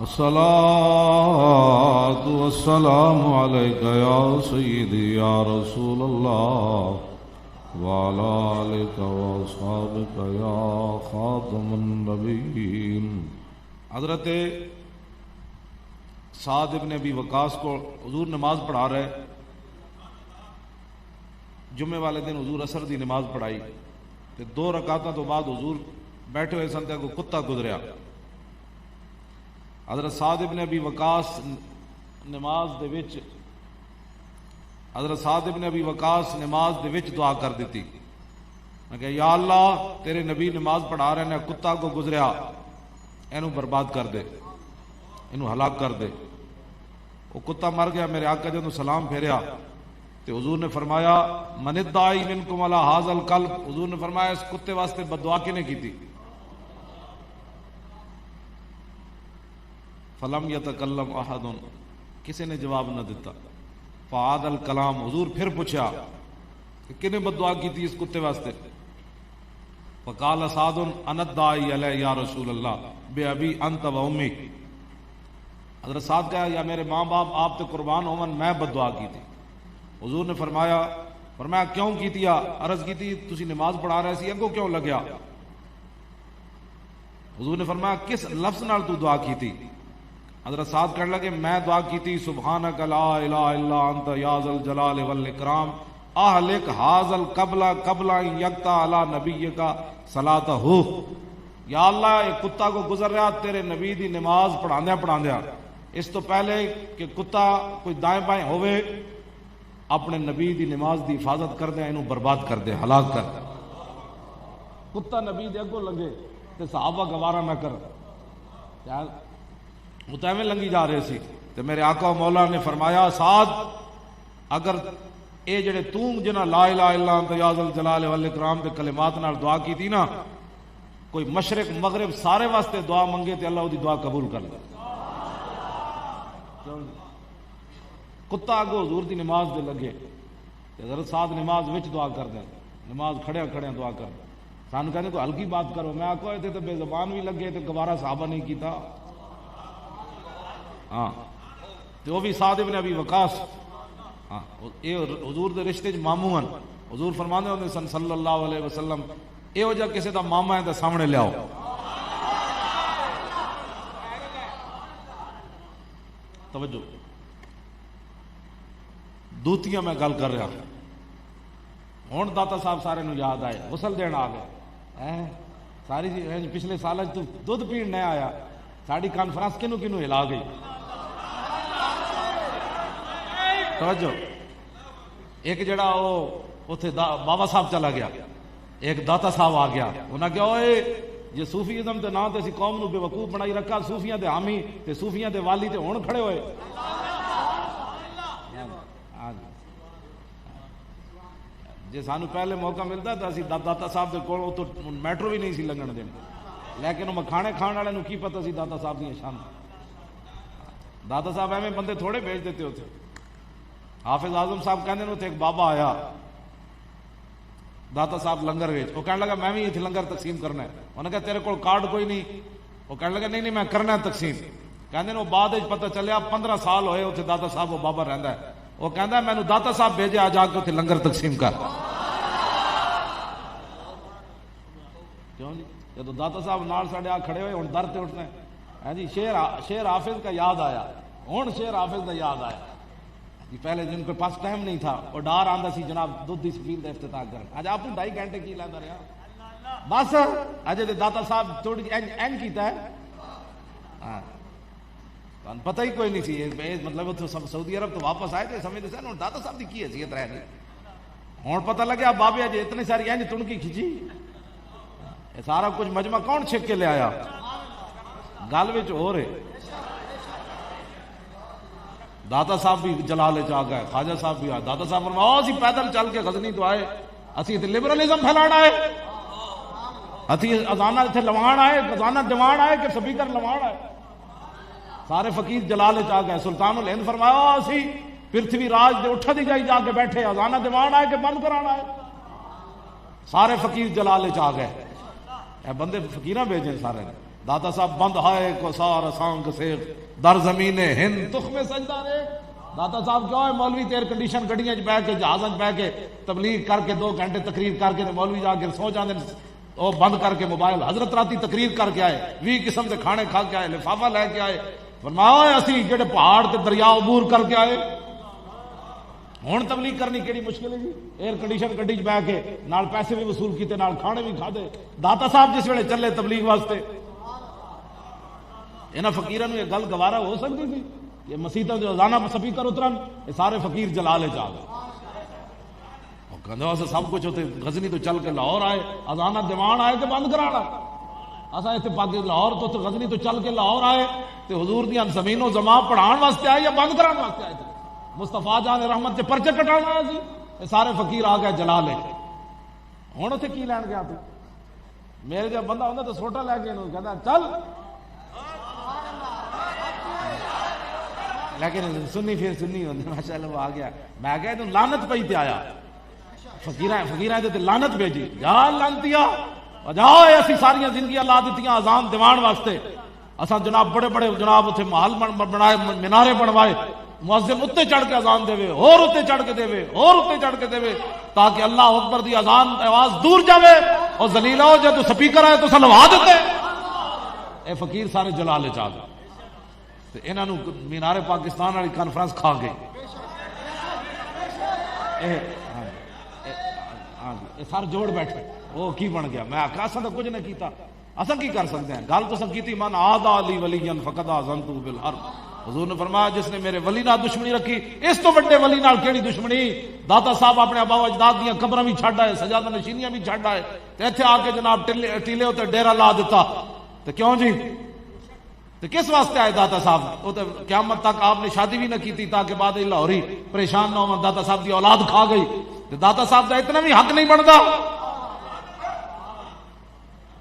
الصلاة والسلام عليك يا سيدي يا رسول الله وعلى آلك وأصحابك يا خاتم النبيين۔ حضرت سعد ابن ابی وقاص کو حضور نماز پڑھا رہے، جمعے والے دن حضور عصر دی نماز پڑھائی تے 2 رکعتاں تو بعد حضور بیٹھے ہوئے سن تے کوئی کتا گزریا۔ حضرت سعد ابن ابی وقاص نماز دے وچ دعا کر دیتی، میں کہ یا اللہ تیرے نبی نماز پڑھا رہے نے، کتا کو گزریا، اینو برباد کر دے، اینو ہلاک کر دے۔ وہ کتا مر گیا، میرے آقا جدوں سلام پھیریا تو حضور نے فرمایا من الداعی منکم علی ھذا الکلب، حضور نے فرمایا اس کتے واسطے بد دعا کنے کی تھی؟ فلم یتکلم احد، کسی نے جواب نہ دیتا۔ فعاد الکلام، حضور پھر پوچھا کہ کنے بد دعا کی تھی اس کتے واسطے؟ فقال سعد انا الداعی علیہ یا رسول اللہ بے ابی انت و امی، حضرت سعد کہا یا میرے ماں باپ آپ تے قربان ہون، میں بد دعا کی تھی۔ حضور نے فرمایا کیوں کی تھی؟ عرض کی تھی تسی نماز پڑھا رہے سی، اگوں کیوں لگیا؟ حضور نے فرمایا کس لفظ نال تو دعا کی تھی؟ حضرت سعد کہنے لگے میں دعا کی تھی سبحانک لا الہ الا انت یا ذا الجلال والاکرام اہلک ھذا القبل قبل ان یقطع علی نبیک صلاتہ، یا اللہ ایک کتا کو گزر رہا تیرے نبی دی نماز پڑھاندیا اس تو پہلے کہ کتا کوئی دائیں بائیں ہوئے، اپنے نبی دی نماز دی حفاظت کر دے، اینو برباد کر دے، ہلاک کر دے۔ کتا نبی دے اگوں لگے تے صحابہ گوارا نہ کر، وہ تو ایویں لنگی جا رہے سی تے میرے آقا و مولا نے فرمایا سعد اگر اے جڑے تو جنہ لا الہ الا انت یا ذا الجلال والاکرام دے کلمات نال دعا کی تھی نا، کوئی مشرق مغرب سارے واسطے دعا منگے تے اللہ دی دعا قبول کر لے۔ کتا اگو حضور دی نماز دے لگے تے حضرت سعد نماز وچ دعا کر دیں، نماز کھڑیاں دعا کر دیں۔ سانو کہنے کوئی ہلکی بات کرو، میں آکو تے بے زبان بھی لگے تے گوارا صحابہ نہیں کیتا۔ ہاں تو وہ بھی سعد ابن ابی وقاص، ہاں یہ حضور دے رشتے چ ماموں ہیں۔ حضور فرماندے ہوندے سن صلی اللہ علیہ وسلم یہو جہا کسی دا ماما ہے تے سامنے لیاؤ۔ توجہ، دوتیاں میں گل کر رہا ہوں، داتا صاحب سارے نو یاد آئے، غسل دین آ گئے، ساری پچھلے سال تو دودھ پین نہیں آیا، ساری کانفرنس کنو ہلا گئی۔ توجہ، ایک جڑا وہ اتنے بابا صاحب چلا گیا، ایک داتا صاحب آ گیا، انہاں کہا اوئے جی صوفیزم دے نام تے اسی قوم نو بے وقوف بنائی رکھا، صوفیاں دے حامی تے صوفیاں دے والی تے ہن کھڑے ہوئے۔ جی سانو پہلے موقع ملتا تو اسی داتا صاحب دے کول تو میٹرو بھی نہیں سی لنگن دینے، لیکن وہ مکھانے کھان والے نو کی پتہ سی داتا صاحب دی شان۔ داتا صاحب ایویں بندے تھوڑے بھیج دیتے ہوتے۔ حافظ اعظم صاحب کہندے نے ایک بابا آیا داتا صاحب لنگر وچ، وہ کہنے لگا میں بھی اتنے لنگر تقسیم کرنا ہے۔ انہوں نے کہا تیرے کول کارڈ کوئی نہیں؟ وہ کہنے لگا نہیں میں کرنا ہے تقسیم۔ کہندے نے وہ بعد وچ پتہ چلیا 15 سال ہوئے اتنے داتا صاحب وہ بابا رہندا ہے، وہ کہندا ہے مینوں داتا صاحب بھیجا جا کے اتنے لنگر تقسیم کر۔ کیوں جی جدو داتا صاحب نال ساڈے آ کھڑے ہوئے ہن در تے اٹھنا ہے جی، شیر حافظ کا یاد آیا، ہن شیر حافظ کا یاد آیا جی۔ پہلے جن کے پاس ٹائم نہیں تھا، وہ ڈار آندا سی جناب دودھ دی سپیل دا افتتاح کرن، اج آپ 2.5 گھنٹے کی لیندا رہیا بس، اج دے داتا صاحب تھوڑی این کیتا ہے، ہاں پتہ ہی کوئی نہیں سی، مطلب سعودی عرب تو واپس آئے تھے سمجھتے سن ہوں داتا صاحب کی حیثیت رہ گئی، ہوں پتہ لگیا بابے اج اتنی ساری اینج تنکی کھچی، یہ سارا کچھ مجمع کون چھک کے لے آیا؟ گل وچ ہو رہے داتا صاحب بھی جلالے چ آ گئے، خواجہ صاحب بھی آئے، داتا صاحب فرمایا اسی پیدل چل کے غزنی تو آئے، اسی تے لبرلزم پھیلانا ہے، اسی اذانہ اتنے لوان آئے، اذانہ دیوان آئے کہ سپیکر لوان آئے، سارے فقیر جلالے چ آ گئے۔ سلطان الہند فرمایا اسی پرتھوی راج دے اٹھا دی جائی جا کے بیٹھے، اذانہ دیوان آئے کہ بند کرانا ہے، سارے فقیر جلالے چ آ گئے۔ اے بندے فقیراں بھیجے سارے نے، داتا صاحب بند ہائے کو سار سانگ سے در زمین ہند تخ میں سجدہ رے. داتا صاحب کیوں ہے مولوی ایئر کنڈیشن گڈیاں بہ کے جہازاں بہ کے تبلیغ کر کے 2 گھنٹے تقریر کر کے مولوی جا کے سو جاندے وہ بند کر کے موبائل. حضرت راتی تقریر کر کے آئے 20 قسم کے کھانے کھا کے آئے لفافہ لے کے آئے. فرمایا اسی جڑے پہاڑ تے دریا عبور کر کے آئے ہن تبلیغ کرنی کیڑی مشکل ہے جی. ایئر کنڈیشن گڈی بہ کے نال پیسے بھی وصول کیتے نال کھانے بھی کھادے. داتا صاحب جس ویلے چلے تبلیغ واسطے انہاں فقیراں نوں یہ گل گوارا ہو سکتی تھی کہ مسیتاں جو روزانہ سپیکر اترن یہ سارے فقیر جلالے جا گئے. کہندے سب کچھ ہوتے غزنی تو چل کے لاہور آئے اذانہ دیوان آئے تو بند کرانا. اساں اتنے پاکستان لاہور تو غزنی تو چل کے لاہور آئے تے حضور دیاں زمین و زمان پڑھان واسطے آئے یا بند کران واسطے آئے تھے. مصطفیٰ جان رحمت کے پرچے کٹانا آئے سی. یہ سارے فقیر آ گئے جلالے. ہن اتنے کی لین گیا تو میرے جب بندہ ہوندا تو سوٹا لے کے کہندا چل, لیکن سنی پھر سنی ہوندے ماشاءاللہ وہ آ گیا. میں کہا تو لعنت پئی تے آیا فقیراں تے لعنت بھیجی جا لعنتیا جاؤ ایسی ساری زندگیاں لا دتیاں اذان دیوان واسطے. اساں جناب بڑے بڑے جناب اتنے محل بنائے مینارے بنوائے مؤذن اتنے چڑھ کے اذان دے اور اتنے چڑھ کے دے اور اتنے چڑھ کے دے تاکہ اللہ اکبر دی اذان آواز دور جاوے اور ذلیل ہو جے تو سپیکر آئے تو سلوا دیتے. اے فقیر سارے جلالے چاہ گئے تے انہاں نوں مینار پاکستان والی کانفرنس کھا گئی. سر جوڑ بیٹھے وہ کی بن گیا. میں آخا اصل تو کچھ نہیں کیتا. اصل کی کر سکتے ہیں گل تو کی من آدھا علی ولی فقد آذنتہ بالحرب. حضور نے فرمایا جس نے میرے ولی نال دشمنی رکھی اس تو بڑے ولی نال کیڑی دشمنی. داتا صاحب اپنے آبا و اجداد دیاں قبراں بھی چھڈ آئے سجادہ نشینیاں بھی چھڈ آئے تے ایتھے آ کے جناب ٹیلے تے ڈیرا لا دیتا. تے کیوں جی تے کس واسطے آئے داتا صاحب؟ وہ تے قیامت تک آپ نے شادی بھی نہ کی تھی تاکہ بعد لاہوری پریشان نہ ہو. داتا صاحب دی اولاد کھا گئی تے داتا صاحب دا اتنا بھی حق نہیں بنتا.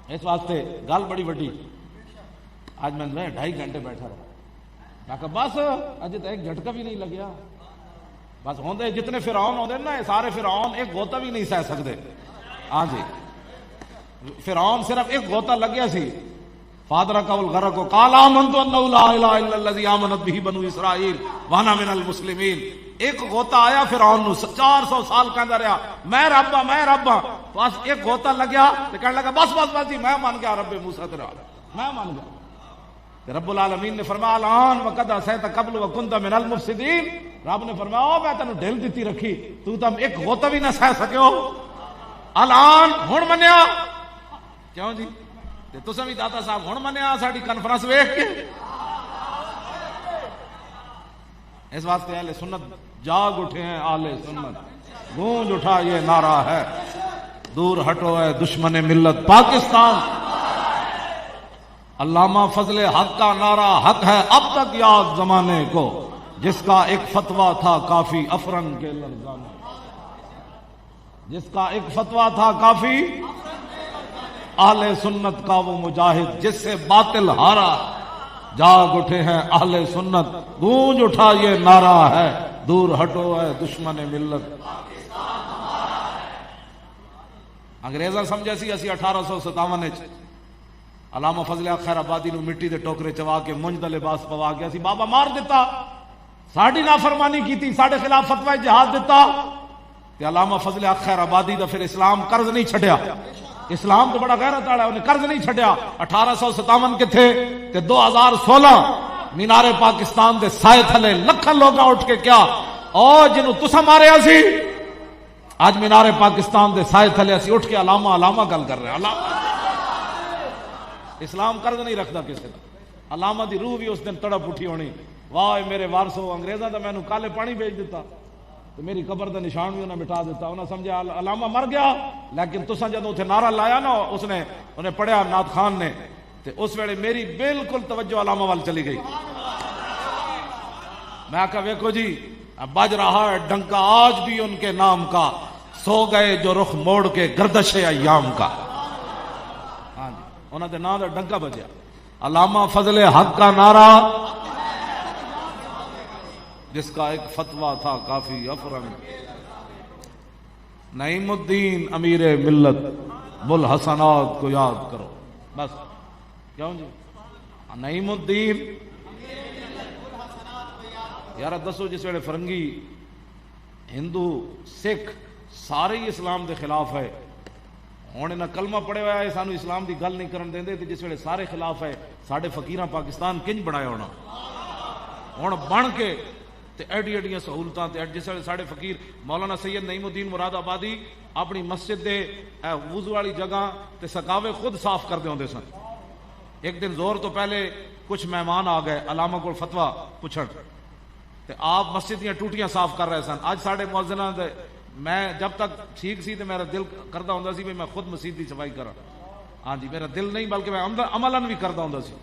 اس واسطے گل بڑی وڈی. آج میں 2.5 گھنٹے بیٹھا رہا. میں کہا بس اج تو ایک جھٹکا بھی نہیں لگیا. بس ہوندے جتنے فرعون ہوندے نا یہ سارے فرعون ایک غوطہ بھی نہیں سہ سکتے. ہاں جی فرعون صرف ایک غوطہ لگیا سی. فادرکہ الغرق قال آمنت انہ لا الہ الا الذی آمنت بہ بنو اسرائیل وانا من المسلمین. ایک غوطہ آیا فرعون نو 400 سال کہندا رہا میں رب ہاں میں رب ہاں. بس ایک غوطہ لگیا تے کہنے لگا بس بس بس جی میں مان گیا رب موسیٰ تیرا میں مان گیا. رب العالمین نے فرمایا الان وقد عصیت قبل وکنت من المفسدین. رب نے فرمایا میں تینوں ڈھیل دیتی رکھی تو تم ایک غوطہ بھی نہ سہ سکے ہو الان ہن منیا. کیوں جی تے تساں بھی داتا صاحب ہن منیا ساڈی کانفرنس ویکھ کے. اس واسطے اہل سنت جاگ اٹھے ہیں. اہل سنت گونج اٹھا یہ نعرہ ہے دور ہٹو ہے دشمن ملت پاکستان. علامہ فضل حق کا نعرہ حق ہے اب تک یاد زمانے کو جس کا ایک فتویٰ تھا کافی افرن کے لرزانے. جس کا ایک فتویٰ تھا کافی اہل سنت کا وہ مجاہد جس سے باطل ہارا. جاگ اٹھے ہیں اہل سنت گونج اٹھا یہ نعرہ ہے دور ہٹو ہے دشمن ملت. انگریزاں سمجھے سی اسی 1857 علامہ فضل خیر آبادی نو مٹی دے ٹوکرے چوا کے منج دا لباس پوا کے اسی بابا مار دیتا ساڈی نافرمانی کیتی ساڈے خلاف فتوی جہاد دیتا تے علامہ فضل خیر آبادی دا پھر اسلام قرض نہیں چھڈیا. اسلام تو بڑا غیرت والا ہے انہیں قرض نہیں چھڈیا. 1857 کے تھے تے 2016 مینار پاکستان دے سائے تھلے لکھاں لوگ اٹھ کے کیا او جنوں تساں ماریا سی آج مینار پاکستان دے سائے تھلے اسی اٹھ کے علامہ علامہ گل کر رہے ہیں. علامہ اسلام قرض نہیں رکھتا کسی کا. علامہ دی روح بھی اس دن تڑپ اٹھی ہونی واہ میرے وارثو انگریزاں دا مینوں کالے پانی بھیج دیتا تو میری قبر دا نشان بھی انہیں مٹا دیتا. انہیں سمجھا علامہ مر گیا لیکن تساں جدوں اتنے نعرہ لایا نا اس نے انہیں پڑھیا نعت خان نے تے اس ویلے میری بالکل توجہ علامہ وال چلی گئی. میں کہا ویکھو جی بج رہا ہے ڈنکا آج بھی ان کے نام کا سو گئے جو رخ موڑ کے گردش ایام کا. ہاں جی انہوں نے نام دا ڈنکا بجیا. علامہ فضل حق کا نعرہ جس کا ایک فتویٰ تھا کافی افرن. نعیم الدین امیر ملت بل حسنات کو یاد کرو. بس کیوں جی نعیم الدین یار دسو جس ویلے فرنگی ہندو سکھ سارے ہی اسلام دے خلاف ہے، ہوں انہیں کلمہ پڑھے ہوا ہے سانو اسلام دی گل نہیں کرن دیندے، تے جس ویلے سارے خلاف ہے ساڈے فقیراں پاکستان کنج بنایا ہونا ہوں بن کے تے ایڈی ایڈیاں سہولتاں تے جس ویلے ساڈے فقیر مولانا سید نعیم الدین مراد آبادی اپنی مسجد دے وضو والی جگہ تے سکاوے خود صاف کر دے ہوندے سن۔ ایک دن زور تو پہلے کچھ مہمان آ گئے علامہ کو فتویٰ پوچھن تے آپ مسجد دیاں ٹوٹیاں صاف کر رہے سن۔ اج ساڈے مؤذناں دے میں جب تک ٹھیک سی تے میرا دل کردا ہوندا سی میں خود مسجد دی صفائی کراں، ہاں جی میرا دل نہیں بلکہ میں عملاً بھی کردا ہوندا سی،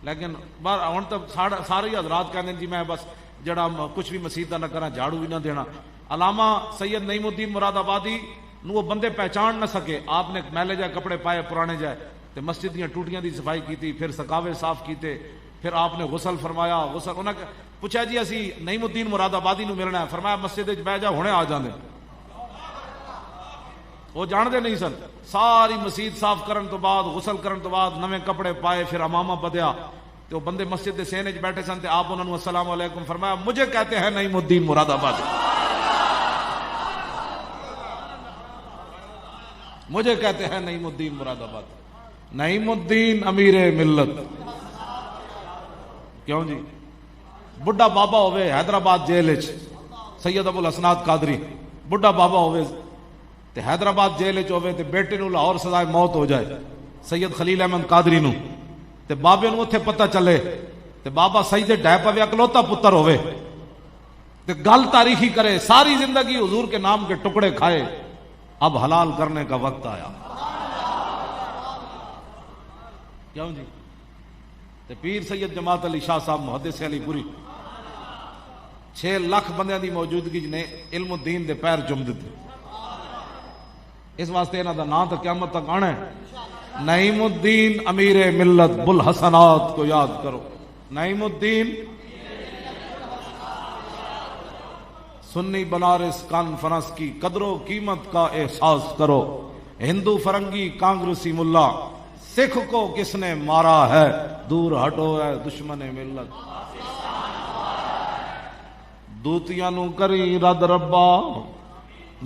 لیکن ہن تو سارے ہی حضرات کہندے جی میں بس جڑا کچھ بھی مسجد دا نہ کراں، جھاڑو بھی نہ دینا۔ علامہ سید نعیم الدین مراد آبادی نو وہ بندے پہچان نہ سکے، آپ نے میلے جائے کپڑے پائے پرانے جائے تے مسجد دیاں ٹوٹیاں دی صفائی کیتی، پھر سکاوے صاف کیتے، پھر آپ نے غسل فرمایا۔ غسل انہاں پوچھا جی اسی نعیم الدین مراد آبادی نو ملنا ہے، فرمایا مسجد وچ بیٹھ جا ہنے آ جاندے، وہ جاندے نہیں سن۔ ساری مسجد صاف کرن تو بعد غسل کرن تو بعد نویں کپڑے پائے، پھر امامہ بدیا تو بندے مسجد دے سین وچ بیٹھے سن تے آپ انہاں نو السلام علیکم فرمایا، مجھے کہتے ہیں نعیم الدین مراد آبادی، مجھے کہتے ہیں نعیم الدین مراد آبادی۔ نعیم الدین امیر ملت، کیوں جی؟ بڈھا بابا ہوئے حیدرآباد جیل وچ، سید ابو الحسنات قادری بڈھا بابا ہوئے تے حیدرآباد جیل وچ ہوئے تے بیٹے نو لاہور سزائے موت ہو جائے سید خلیل احمد قادری نو، تے بابے نو اتھے پتہ چلے تے بابا سجدے ڈہ پوے، اکلوتا پتر ہوئے تے گل تاریخی کرے، ساری زندگی حضور کے نام کے ٹکڑے کھائے، اب حلال کرنے کا وقت آیا، کیوں جی؟ تے پیر سید جماعت علی شاہ صاحب محدث علی پوری 6 لاکھ بندیاں دی موجودگی نے علم الدین دے پیر چوم دیتے، اس واسطے انہاں دا نام تو قیامت تک آنا ہے۔ نعیم الدین امیر ملت بوالحسنات کو یاد کرو، نعیم الدین سنی بنارس کانفرنس کی قدر و قیمت کا احساس کرو، ہندو فرنگی کانگریسی ملا سکھ کو کس نے مارا ہے، دور ہٹو ہے دشمن ملت، دوتیاں نو کری رد ربا،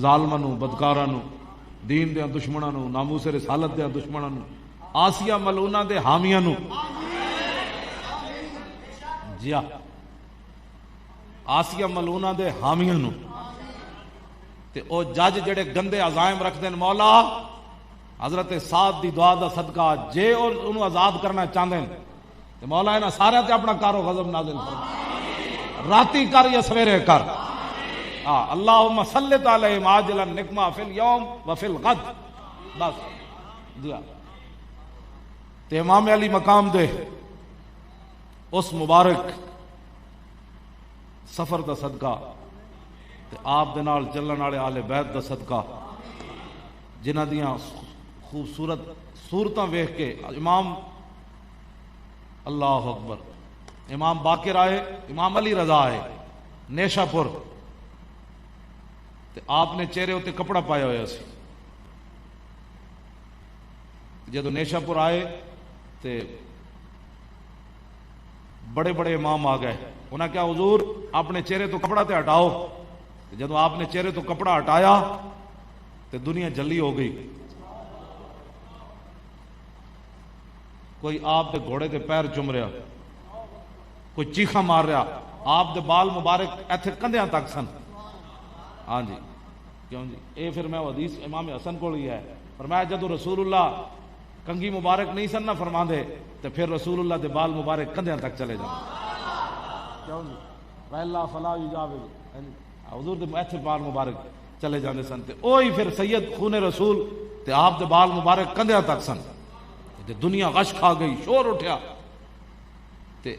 ظالماں نو بدکاراں نو، دین دیاں دشمناں نو، ناموس رسالت دیاں دشمناں نو، آسیہ ملعونہ دے حامیاں نو، جی آسیہ ملعونہ دے حامیاں نو، تے او جج جڑے گندے عزائم رکھ دین، مولا حضرت سعد دی دعا دا صدقہ جے انہوں آزاد کرنا چاہتے ہیں تے مولا انہاں سارے تے اپنا کارو غضب نازل فرما، راتی کر یا سویرے کر، اللہم سلط علیہم عاجلا نقمہ فی اليوم وفی الغد، بس دیا تے امام علی مقام دے اس مبارک سفر دا صدقہ تے آپ دے نال چلن والے آل بیت دا صدقہ جنہ دیاں خوبصورت صورتاں ویکھ کے امام اللہ اکبر امام باقر آئے، امام علی رضا آئے نیشا پور تے آپ نے چہرے ہوتے کپڑا پایا ہوا سی، جدو نیشا پور آئے تے بڑے بڑے امام آ گئے، انہاں کیا حضور اپنے چہرے تو کپڑا تے ہٹاؤ، جدو آپ نے چہرے تو کپڑا ہٹایا تے دنیا جلی ہو گئی، کوئی آپ دے گھوڑے دے پیر چوم رہا، کوئی چیخا مار رہا، آپ دے بال مبارک ایتھے کندھیاں تک سن، ہاں جی کیوں جی؟ اے پھر میں حدیث امام حسن کو ہی ہے، فرمایا جدو رسول اللہ کنگھی مبارک نہیں سن نہ فرما دے تو پھر رسول اللہ دے بال مبارک کندھیاں تک چلے جائیں، کیوں جی؟ وَإِلَّا فَلَا يُجَاوِزُ، حضور دے ایتھے بال مبارک چلے جاندے سن، تے اوہی پھر سید خون رسول تے آپ دے بال مبارک کندھیاں تک سن، تے دنیا غش کھا گئی، شور اٹھیا، تے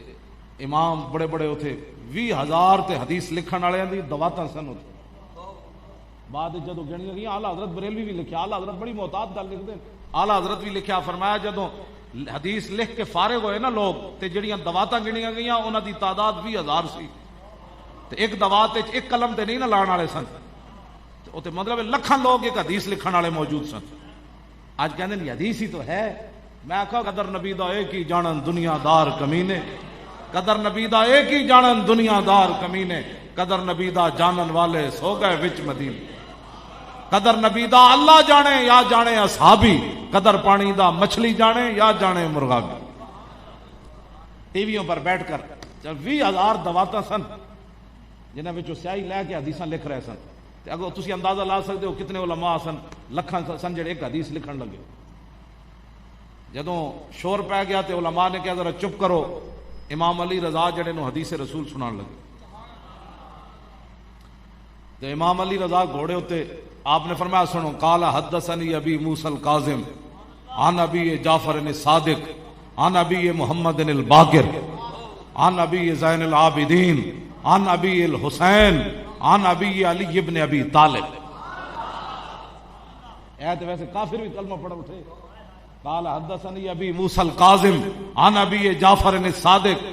امام بڑے بڑے ہوتے 20,000 تے حدیث لکھن والے دی دواتاں سن ہوتے، بعد جدو گنیاں گئی آلہ حضرت بریلوی بھی لکھیا، آلہ حضرت بڑی محتاط گل لکھ دیں، آلہ حضرت بھی لکھیا، فرمایا جدو حدیث لکھ کے فارغ ہوئے نا لوگ تے جڑیاں دواتاں گنیاں گئیاں انہاں دی تعداد 20,000 سی، تے ایک دوات وچ ایک قلم تے نہیں نہ لان والے سن، تے اوتے مطلب لکھاں لوگ ایک حدیث لکھن والے موجود سن، آج کہندے ہیں حدیث ہی تو ہے، میں آخا قدر نبی دا ایک ہی جانن دنیا دار کمینے، قدر نبی دا ایک ہی جانن دنیا دار کمینے، قدر نبی دا جانن والے سو گئے وچ مدینے، قدر نبی دا اللہ جانے یا جانے اصحابی، قدر پانی دا مچھلی جانے یا جانے مرغابی۔ ٹی ویوں پر بیٹھ کر 20,000 دواتا سن جنہاں وچوں سیاہی لے کے حدیثاں لکھ رہے سن، تے اگر تسی اندازہ لا سکتے ہو کتنے علماء سن، لکھاں سن جڑے ایک حدیث لکھن لگے۔ جدوں شور پہ گیا تے علماء نے کہا ذرا چپ کرو، امام علی رضا جڑے نو حدیث رسول سنان لگے۔ تے امام علی رضا گھوڑے ہوتے آپ نے فرمایا سنو، قال حدثنی ابی موسیٰ الکاظم عن ابی جعفر الصادق عن ابی محمد الباقر عن ابی زین العابدین عن ابی الحسین عن ابی علی ابن ابی طالب۔ اے تو ویسے کافر بھی کلمہ پڑھ اٹھے۔ قال حدثنی ابی موسیٰ الکاظم عن ابی جعفر الصادق۔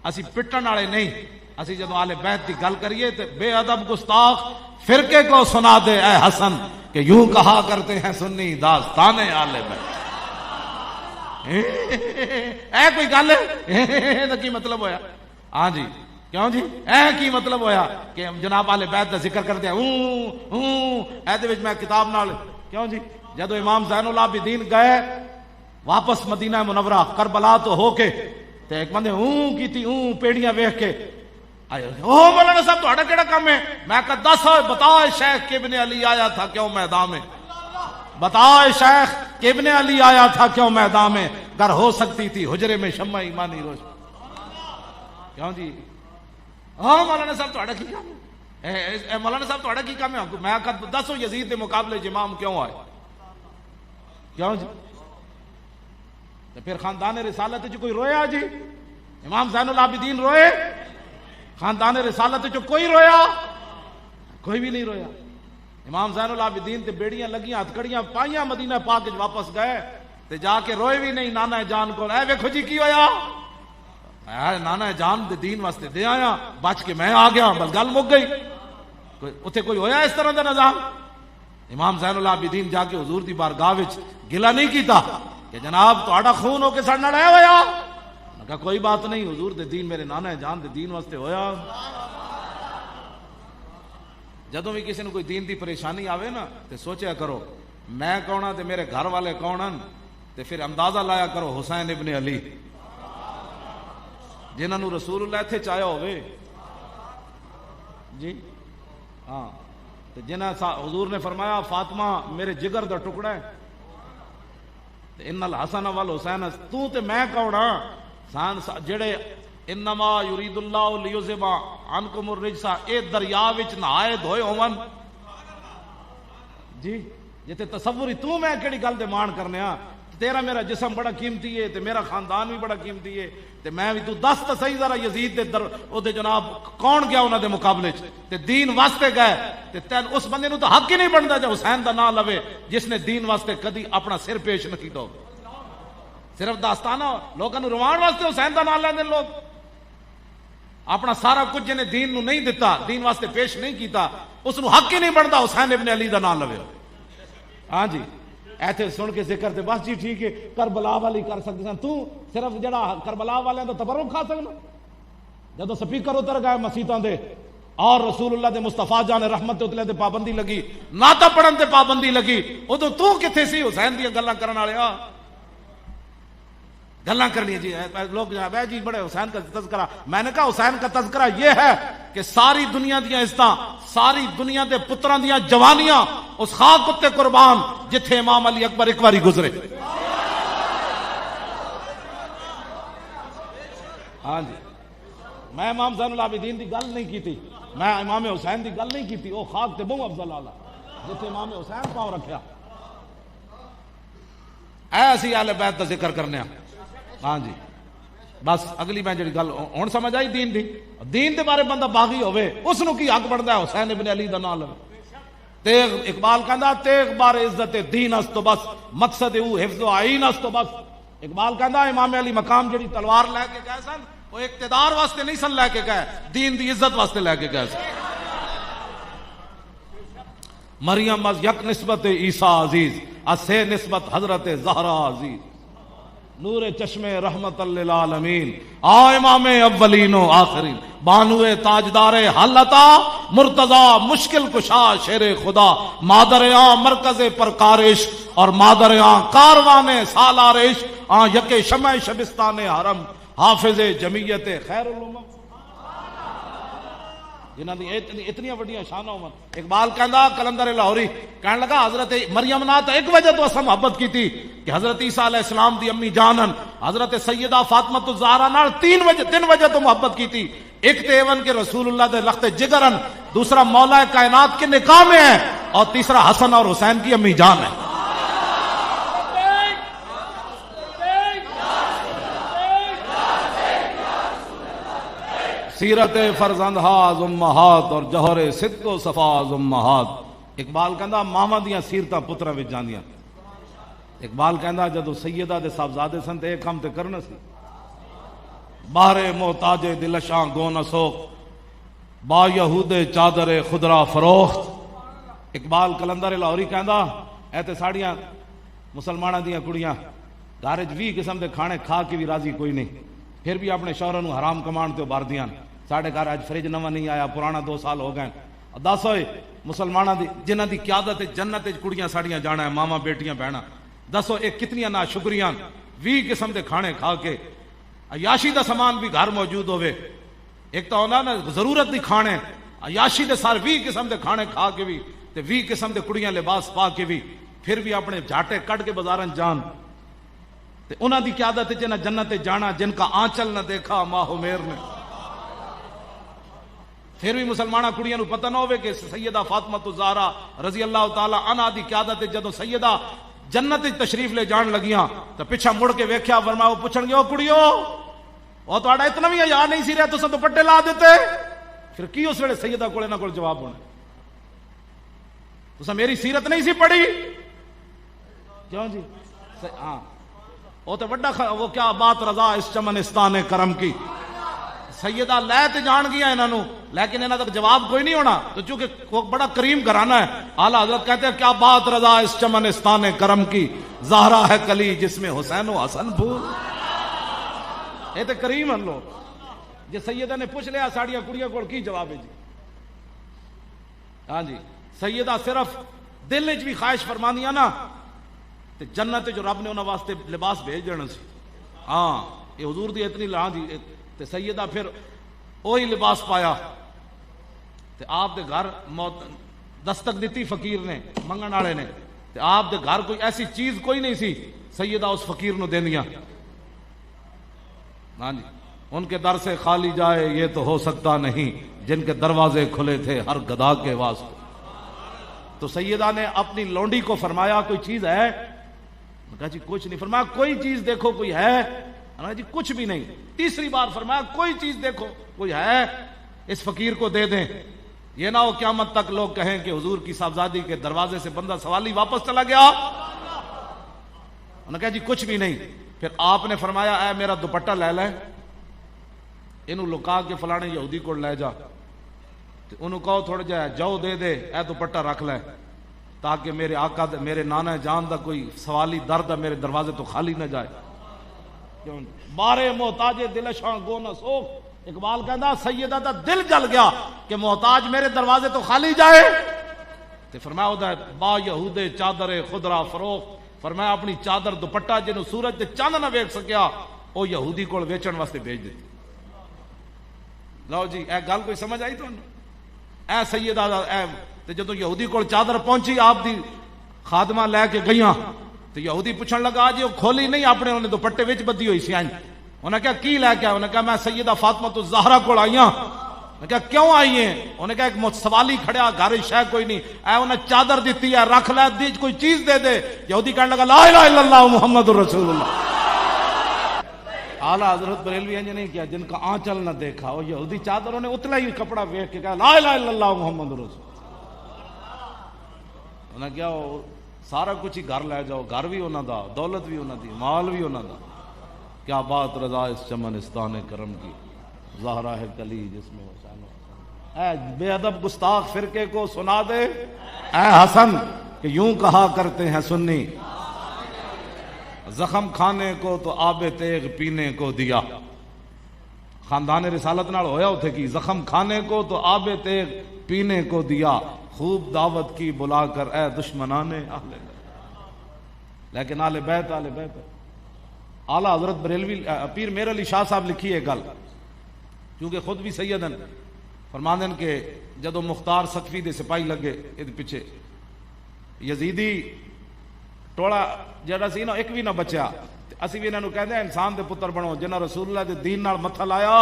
اسی پٹن والے نہیں، اسی جدو آل بیت کی گل کریے تو بے ادب گستاخ فرقے کو سنا دے اے حسن کہ یوں کہا کرتے ہیں سنی داستان آل بیت۔ اے کوئی گل ہے کی مطلب ہویا؟ ہاں جی کیوں جی اے کی مطلب ہویا کہ جناب آل بیت کا ذکر کرتے ہیں اے دے وچ میں کتاب نال کیوں جی؟ جدو امام زین العابدین گئے واپس مدینہ منورہ کربلا تو ہو کے تے ایک بندے کیتی پیڑیاں ویکھ کے آئے مولانا صاحب تہاڈا کیڑا کام ہے؟ میں کہا دس بتا شیخ ابن علی آیا تھا کیوں میدان میں، بتا شیخ ابن علی آیا تھا کیوں میدان میں، گر ہو سکتی تھی حجرے میں شمع ایمانی روشن۔ کیوں جی مولانا صاحب تہاڈا کی کام ہے؟ مولانا صاحب تہاڈا کی کام ہے؟ میں کہا دسو یزید دے مقابلے امام کیوں آئے؟ کیوں جی؟ تو پھر خاندان رسالت جو کوئی رویا جی؟ امام زین العابدین روئے؟ خاندان رسالت جو کوئی رویا؟ کوئی بھی نہیں رویا۔ امام زین العابدین تے بیڑیاں لگیاں ہتھکڑیاں پائیاں مدینہ پاک واپس گئے تے جا کے روئے بھی نہیں نانا جان کو، اے ویکھو جی کی ہویا؟ نانا جان دے دین واسطے دے آیا، بچ کے میں آ گیا، بس گل مک گئی۔ اتنے کوئی ہویا اس طرح دا نظام؟ امام زین العابدین جا کے حضور دی بارگاہ وچ گلا نہیں کیتا کہ جناب تہاڈا خون ہو کے ساڈے نال اے ہویا؟ میں کہا کوئی بات نہیں، حضور دے دین میرے نانا جان دے دین واسطے ہویا۔ جدوں بھی کسی نے کوئی دین دی پریشانی آوے نا تے سوچیا کرو میں کون ہاں تے میرے گھر والے کون ہیں، تے پھر اندازہ لایا کرو حسین ابن علی جنہاں نو رسول اللہ اتھے چاہیا ہوئے جی ہاں، تے جنہاں حضور نے فرمایا فاطمہ میرے جگر دا ٹکڑا ہے، تے ان الحسن والحسین تو تے میں کون ہاں جڑے انما یرید اللہ لیذھب عنکم الرجس اے دریا وچ نہائے دھوئے ہون جی جتے تصوری تو میں کیڑی گل دے مان کرنے ہاں، تیرا میرا جسم بڑا قیمتی ہے تے میرا خاندان بھی بڑا قیمتی ہے تے میں بھی تو دس تے صحیح ذرا یزید دے در او دے جناب کون گیا انہاں دے مقابلے چ تے دین واسطے گئے تے تین اس بندے نو تو حق ہی نہیں بندا جے حسین دا نام لوے جس نے دین واسطے کدی اپنا سر پیش نہ کیتا ہو۔ صرف داستانہ لوگوں نو روان واسطے حسین دا نام لیندے لوگ، اپنا سارا کچھ جنہیں دین نو نہیں دیتا، دین واسطے پیش نہیں کیتا، اس نو حق ہی نہیں بنتا حسین ابن علی دا نام لوے۔ ہاں جی ایتھے سن کے ذکر تے بس جی ٹھیک ہے کربلا والی کر سکتے سن، تو صرف جڑا کربلا والے دا تبرک کھا سکنا؟ جدو سپیکر اتر گئے مسیتاں دے اور رسول اللہ دے مصطفیٰ جان رحمت اتلے تے پابندی لگی، نعت پڑھن تے پابندی لگی، ادو تو کتھے سی حسین دی گلاں کرن والے؟ گلاں کرنی جی لوگ جی بڑے حسین کا تذکرہ، میں نے کہا حسین کا تذکرہ یہ ہے کہ ساری دنیا دیاں عزتاں، ساری دنیا دے پتراں دیاں جوانیاں اس خاک اتے قربان جتھے امام علی اکبر ایک باری گزرے۔ ہاں جی میں امام زین العابدین دی گل نہیں کیتی، میں امام حسین دی گل نہیں کیتی، وہ خاک تے بہوں افضل آلہ جتھے امام حسین پاؤں رکھیا۔ اے اسی اہل بیت دا ذکر کرنے ہیں۔ ہاں جی بس اگلی میں جڑی گل ہن سمجھ آئی دین دی، دین دے بارے بندہ باغی ہوئے اس نو کی حق بندا ہے حسین ابن علی دا نام لے؟ تیغ اقبال کہندا تیغ بار عزت دین است تو بس، مقصد او حفظ و عین است تو بس۔ اقبال کہندا امام علی مقام جڑی تلوار لے کے گئے سن وہ اقتدار واسطے نہیں سن لے کے گئے، دین دی عزت واسطے لے کے گئے سن۔ مریم از یک نسبت عیسیٰ عزیز، از سے نسبت حضرت زہرا عزیز۔ نور چشم رحمت للعالمین، آ امام اولین و آخرین، بانو تاجدار حالتا مرتضی مشکل کشا شیر خدا، مادر مرکز پرکارش اور مادر کاروان سالارش، یک شمع شبستان حرم، حافظ جمعیت خیر الامم، جنہاں دی اتنی وڈیاں شاناں ہون۔ اقبال کہندا کلندر لاہوری کہن لگا حضرت مریم نال تو ایک وجہ تو اساں محبت کیتی کہ حضرت عیسیٰ علیہ السلام دی امی جانن حضرت سیدہ فاطمہ الزہرا نال تین وجہ تو محبت کیتی، ایک تے ایون کے رسول اللہ دے لخت جگرن، دوسرا مولا کائنات کے نکاح میں ہے، اور تیسرا حسن اور حسین کی امی جان ہے۔ سیرت فرزند ہاز امہات اور جوہر صدق و صفاز امہات۔ اقبال کہندا ماواں دیاں سیرتاں پتراں وچ جاندیاں۔ اقبال کہندا جدوں سیدہ دے صاحبزادے سن تے ایک کم تے کرنا سی، باہر محتاج دلشاں گو نہ سوک، با یہود چادر خدرا فروخت۔ اقبال کلندر لاہوری کہندا اے تے ساڑیاں مسلماناں دیاں کڑیاں گھر وچ 20 قسم دے کھانے کھا کے بھی راضی کوئی نہیں، پھر بھی اپنے شوہراں نوں حرام کمان تے بار دیاں۔ ساڑھے گھر اج فریج نواں نہیں آیا، پرانا 2 سال ہو گئے۔ دس ہوئے مسلماناں دی جنہاں دی قیادت جنت وچ کڑیاں ساڑیاں جانا ہے، ماما بیٹیاں بہناں، دسو ایک کتنیاں نا شکریاں 20 قسم دے کھانے کھا کے، عیاشی دا سامان بھی گھر موجود ہوئے۔ ایک تو ہونا نا ضرورت دی کھانے، عیاشی دے سارے 20 قسم دے کھانے کھا کے بھی تے 20 قسم دے کڑیاں لباس پا کے بھی، پھر بھی اپنے جھاٹے کٹ کے بازاراں جان تے انہاں دی قیادت وچ جنت جانا، جن کا آنچل نہ دیکھا ماہ میر نے۔ پھر بھی مسلمانہ کڑیاں نو پتہ نہ ہوئے کہ سیدہ فاطمہ الزہرا رضی اللہ تعالی عنہا دی قیادت جدوں سیدہ جنت تشریف لے جان لگیاں تو پیچھا مڑ کے ویکھیا، فرمایا وہ پوچھن گے او کڑیو او تہاڈا اتنا بھی حیا نہیں سی رہا تساں دوپٹے لا دیتے؟ پھر کی اس ویلے سیدہ کول انہاں کول جواب ہونا؟ تساں میری سیرت نہیں سی پڑھی؟ کیوں جی؟ ہاں وہ تو بڑا وہ کیا بات رضا اس چمنستان کرم کی، سیدہ لے تے جان گیا انہوں، لیکن انہاں تک جواب کوئی نہیں ہونا، تو چونکہ وہ بڑا کریم گھرانہ ہے۔ اعلیٰ حضرت کہتے ہیں کیا بات رضا اس چمنستان کرم کی، زہرا ہے کلی جس میں حسین و حسن پھول۔ یہ تو کریم ہن لو، جی سیدہ نے پوچھ لیا ساڑیاں کڑیاں کو کی جواب ہے جی؟ ہاں جی، سیدہ صرف دل وچ بھی خواہش فرمانیاں نا تے جنت جو رب نے انہاں واسطے لباس بھیج دینا سی۔ ہاں یہ حضور دی اتنی لاں دی تے سیدہ پھر وہی لباس پایا تے آپ دے گھر موت دستک دیتی فقیر نے منگن والے نے، تے آپ دے گھر کوئی ایسی چیز کوئی نہیں سی، سیدہ اس فقیر نو دیندیاں۔ ہاں جی، ان کے در سے خالی جائے یہ تو ہو سکتا نہیں، جن کے دروازے کھلے تھے ہر گدھا کے واسطے۔ تو سیدہ نے اپنی لونڈی کو فرمایا کوئی چیز ہے؟ کہا جی کچھ نہیں۔ فرمایا کوئی چیز دیکھو کوئی ہے؟ کہا جی کچھ بھی نہیں۔ تیسری بار فرمایا کوئی چیز دیکھو کوئی ہے؟ اس فقیر کو دے دیں، یہ نہ ہو قیامت تک لوگ کہیں کہ حضور کی صاحبزادی کے دروازے سے بندہ سوالی واپس چلا گیا۔ انہوں نے کہا جی کچھ بھی نہیں۔ پھر آپ نے فرمایا اے میرا دوپٹہ لے لے، انہوں لکا کے فلانے یہودی کو لے جا، انہوں کہو تھوڑا جا جو دے دے اے دوپٹہ رکھ لے، تاکہ میرے آقا میرے نانا جان دا کوئی سوالی درد میرے دروازے تو خالی نہ جائے۔ بارے محتاج دلشاں گو نہ سوک۔ اقبال کہندا سیدہ دا دل جل گیا کہ محتاج میرے دروازے تو خالی جائے، تے فرمایا اودا با یہود چادر خدرا فروخت، فرمایا اپنی چادر دوپٹہ جنوں سورج تے چاند نہ ویکھ سکیا او یہودی کول ویچن واسطے بھیج دیتی۔ لو جی اے گل کوئی سمجھ آئی تانوں؟ اے سیدہ دا اے تے جدوں یہودی کول چادر پہنچی آپ دی خادمہ لے کے گئیاں تو یہودی پوچھن لگا جی وہ کھولی نہیں اپنے، انہوں نے دوپٹے وچ بدی ہوئی سی۔ انہوں نے کہا کی لے کے آئے؟ انہوں نے کہا میں سیدہ فاطمہ الزہرا کول آئی ہاں۔ انہوں نے کہا کیوں آئی ہیں؟ انہوں نے کہا ایک سوالی کھڑیا گھر شے کوئی نہیں، اے انہیں چادر دیتی ہے رکھ لے، دی کوئی چیز دے دے۔ یہودی کہنے لگا لا الہ الا اللہ محمد الرسول اللہ۔ اعلیٰ حضرت بریلوی انج نہیں کیا جن کا آنچل نہ دیکھا، وہ یہودی چادروں نے اتلا ہی کپڑا ویکھ کے کہا لا الہ الا اللہ محمد الرسول۔ انہوں نے کیا سارا کچھ ہی گھر لے جاؤ، گھر بھی انہوں دا، دولت بھی انہوں دی، مال بھی انہوں دا۔ کیا بات رضا اس چمنستان کرم کی، زہرا ہے کلی جس میں حسین و اے بے ادب گستاخ فرقے کو سنا دے اے حسن کہ یوں کہا کرتے ہیں سنی زخم کھانے کو تو آب تیغ پینے کو دیا. خاندان رسالت نال ہویا اتھے کی زخم کھانے کو تو آب تیغ پینے کو دیا. خوب دعوت کی بلا کر اے دشمنان اہل بیت. لیکن اہل بیت اعلیٰ حضرت بریلوی پیر میر علی شاہ صاحب لکھی ہے گل، کیونکہ خود بھی سیدن فرماندن کہ جدو مختار ستفی دے سپاہی لگے یہ پیچھے یزیدی ٹوڑا جڑا سی نا ایک بھی نہ بچیا. اسی بھی انہاں نو کہندے انسان دے پتر بنو جنہاں رسول اللہ دے دین نال متھا لایا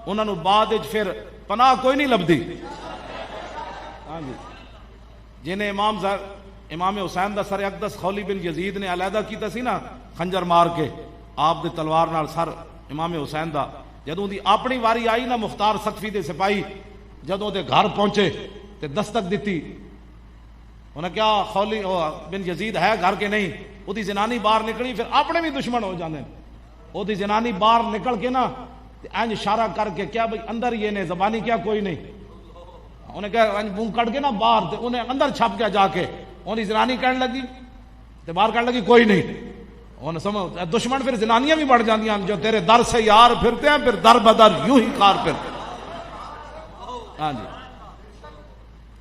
انہاں نو بعد وچ پھر پناہ کوئی نہیں لبدی. ہاں جی جنہیں امام حسین دا سر اقدس خولی بن یزید نے علیحدہ کیتا سی نا خنجر مار کے آپ دے تلوار نال سر امام حسین دا، جدوں دی اپنی واری آئی نا مختار ستفی دے سپاہی جدوں دے گھر پہنچے تے دستک دیتی انہیں کیا خولی بن یزید ہے گھر کے نہیں، وہ دی زنانی باہر نکلی پھر اپنے بھی دشمن ہو جاندے. وہ دی زنانی باہر نکل کے نا انج اشارہ کر کے کیا بھئی اندر یہ نے زبانی کیا کوئی نہیں، انہیں کہا منہ کٹ کے نا باہر تے انہیں اندر چھپ گیا جا کے. انہیں زنانی کہنے لگی تے باہر کہنے لگی کوئی نہیں. انہیں سمجھ دشمن پھر زنانیاں بھی بڑھ جاندیاں جو تیرے در سے یار پھرتے ہیں پھر در بدر یوں ہی کار پھرتے. ہاں جی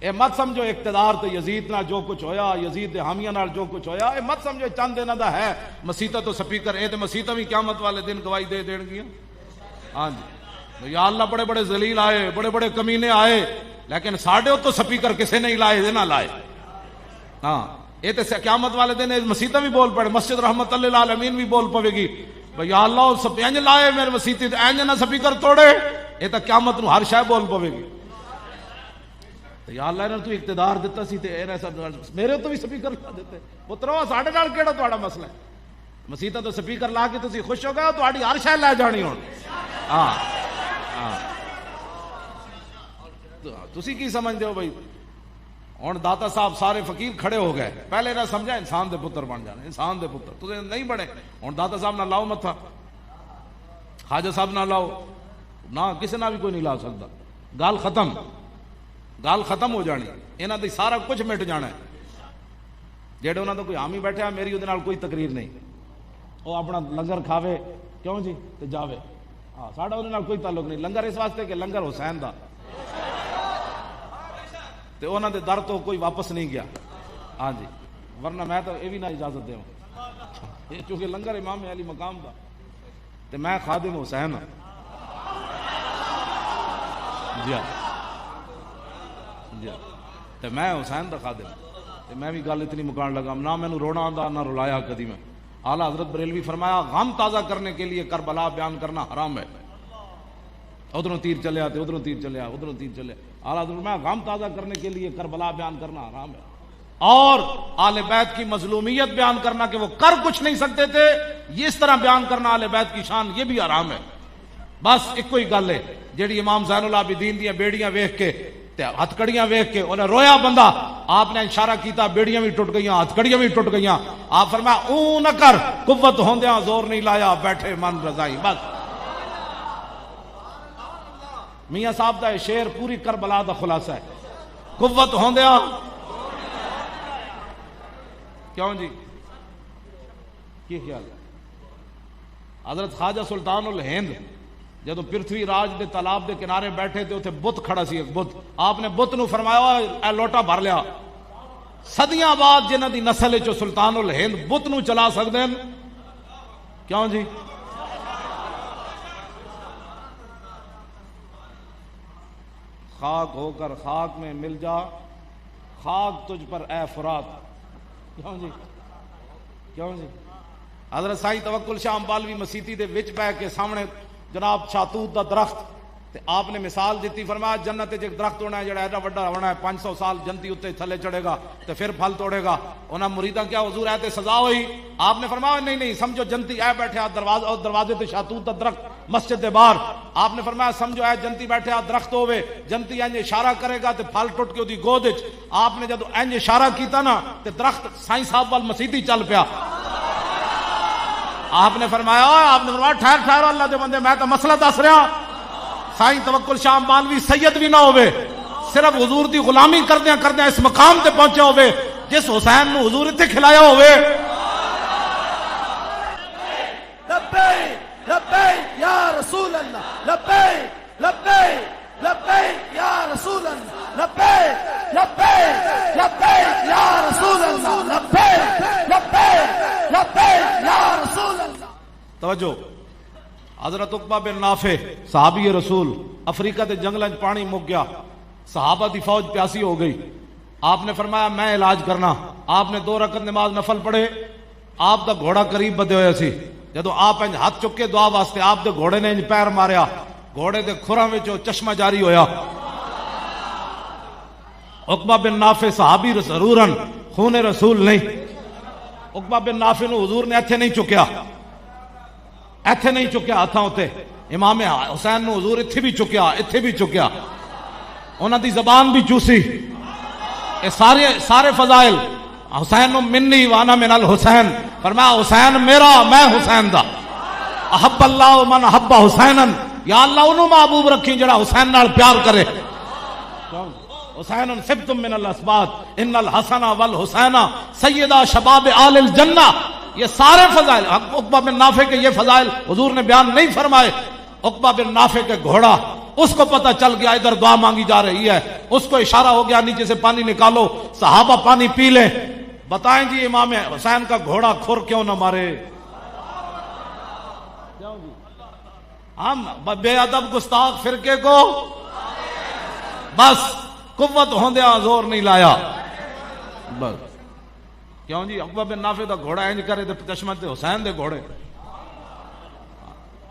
اے مت سمجھو اقتدار تے یزید نال جو کچھ ہویا، یزید دے حامیاں نال جو کچھ ہویا، اے مت سمجھو چند انہاں دا ہے مسیتاں تو سپیکر اے تے مسیتاں بھی قیامت والے دن گواہی دے دین گیاں. ہاں جی یا اللہ بڑے بڑے ذلیل آئے، بڑے بڑے کمینے آئے، لیکن ساڈے تو سپیکر کسے نہیں لائے دے نہ لائے. ہاں یہ تو قیامت والے دن مسیتاں بھی بول پڑے، مسجد رحمت اللہ العالمین بھی بول پوے گی بھئی یا اللہ انج لائے میرے مسیتی انج نہ سپیکر توڑے، یہ تو قیامت نو ہر شے بول پوے گی. یا اللہ نے تو اقتدار دیتا سی تے میرے تو بھی سپیکر لا دیتے. پترو ساڈے نال کیڑا تہاڈا مسئلہ ہے؟ مسیتاں تو سپیکر لا کے تسی خوش ہو گئے، تہاڈی ہر شے لے جانی ہن. ہاں ہاں تسی کی سمجھتے ہو بھائی ہوں داتا صاحب سارے فقیر کھڑے ہو گئے، پہلے نہ سمجھا انسان دے پتر بن جانے، انسان دے پتر تسی نہیں بنے. ہوں داتا صاحب نہ لاؤ متھا، خواجہ صاحب نہ لاؤ، نہ کسی نہ بھی کوئی نہیں لا سکتا. گل ختم، گل ختم ہو جانی، انہاں دی سارا کچھ مٹ جانا ہے. جہے انہاں دا کوئی حامی بیٹھا میری وہ کوئی تقریر نہیں، وہ اپنا لنگر کھاوے کیوں جی تے جاوے. ہاں ساڈا وہ کوئی تعلق نہیں. لنگر اس واسطے کہ لنگر حسین دا تے انہاں دے در تو کوئی واپس نہیں گیا. ہاں جی ورنہ میں تو یہ بھی نہ اجازت دوں، چونکہ لنگر امام علی مقام دا تے میں خادم حسین ہاں. جی ہاں جی ہاں تے میں حسین دا خادم تے میں بھی گل اتنی مکان لگا نہ مینوں رونا آندا نہ رلایا کدی. میں اعلیٰ حضرت بریلوی فرمایا غم تازہ کرنے کے لیے کربلا بیان کرنا حرام ہے. ادھروں تیر چلیا تے ادھروں تیر چلیا، ادھروں تیر چلیا. اعلیٰ حضرت فرمایا غم تازہ کرنے کے لیے کربلا بیان کرنا حرام ہے. اور آل بیت کی مظلومیت بیان کرنا کہ وہ کر کچھ نہیں سکتے تھے، یہ اس طرح بیان کرنا آل بیت کی شان، یہ بھی حرام ہے. بس ایک کوئی گل ہے جیڑی امام زین العابدین دیاں بیڑیاں ویکھ کے ہتھ کڑیاں ویکھ کے انہیں رویا بندہ، آپ نے اشارہ کیتا بیڑیاں بھی ٹوٹ گئیاں، ہتھ کڑیاں بھی ٹوٹ گئیاں. آپ فرمایا اون نہ کر، قوت ہوندیاں زور نہیں لایا، بیٹھے من رضائی. بس میاں صاحب دا شعر پوری کربلا دا خلاصہ ہے. قوت ہوندیاں کیوں جی کی خیال ہے؟ حضرت خواجہ سلطان الہند جدو پرتھوی راج دے تالاب دے کنارے بیٹھے تھے اتنے بت کھڑا سی ایک بت. آپ نے بت نو فرمایا اے لوٹا بھر لیا. صدیاں بعد جنہ دی نسل چو سلطان الہند بت نو چلا سکتے ہیں کیوں جی؟ خاک ہو کر خاک میں مل جا، خاک تجھ پر اے فرات. کیوں جی کیوں جی؟ حضرت سائیں توکل شاہ امبالوی مسیتی دے وچ بہ کے سامنے جناب شاتوت دا درخت تے آپ نے مثال دیتی، فرمایا جنت ایک درخت ہونا ہے جڑا ایڈا وڈا ہونا ہے 500 سال جنتی اتنے تھلے چڑھے گا تے پھر پھل توڑے گا. انہاں مریداں کیا حضور ہے تے سزا ہوئی؟ آپ نے فرمایا نہیں نہیں سمجھو جنتی اے بیٹھے دروازے تے شاتوت دا درخت مسجد دے باہر. آپ نے فرمایا سمجھو اے جنتی بیٹھے درخت ہوے، جنتی انج اشارہ کرے گا تے پھل ٹوٹ کے اودی گود وچ. آپ نے جدو انج اشارہ کیتا نا تے درخت سائیں صاحب وال مسیتی چل پیا. آپ نے فرمایا ٹھہر ٹھہر اللہ دے بندے میں تو مسئلہ دس رہا. سائیں توکل شاہ امبالوی سید بھی نہ ہوئے، صرف حضور دی غلامی کردیاں کردیاں اس مقام تے پہنچے ہوئے جس حسین نو حضور اتنے کھلایا ہوئے. رسول اللہ لبیک لبیک لبیک یا رسول اللہ لبیک لبیک لبیک یا رسول اللہ لبیک لبیک لبیک یا رسول اللہ. توجہ. حضرت عقبہ بن نافع صحابی رسول افریقہ دے جنگلاں وچ پانی مک گیا, صحابہ دی فوج پیاسی ہو گئی. آپ نے فرمایا میں علاج کرنا. آپ نے 2 رکعت نماز نفل پڑھے. آپ دا گھوڑا قریب بدے ہوئے سی. جدو آپ انج ہاتھ چکے دعا واسطے, آپ دے گھوڑے نے انج پیر ماریا, گھوڑے دے کھراں وچوں چشمہ جاری ہویا. عقبہ بن نافع صحابی ضرورن خون رسول نہیں. عقبہ بن نافع نو حضور نے ایتھے نہیں چکیا, ایتھے نہیں چکیا ہاتھاں اتے. امام حسین نو حضور ایتھے بھی چکیا, ایتھے بھی چکیا, انہاں دی زبان بھی چوسی. اے سارے فضائل. حسین منی وانا من الحسین, فرمایا حسین میرا میں حسین دا. احب اللہ من احب حسینن, یا اللہ انہوں محبوب رکھی جڑا حسین نال پیار کرے. حسین سبتم من الاسباط ان الحسن والحسین سیدہ شباب آل الجنہ. یہ سارے فضائل عقبہ بن نافع کے یہ فضائل حضور نے بیان نہیں فرمائے. عقبہ بن نافع کے گھوڑا, اس کو پتہ چل گیا ادھر دعا مانگی جا رہی ہے, اس کو اشارہ ہو گیا نیچے سے پانی نکالو, صحابہ پانی پی لیں. بتائیں جی امام حسین کا گھوڑا کھر کیوں نہ مارے؟ ہم بے ادب گستاخ فرقے کو بس قوت ہوندیا زور نہیں لایا. بس کیوں جی عقبہ بن نافع دا گھوڑا انج کرے تے چشمہ تے حسین دے گھوڑے.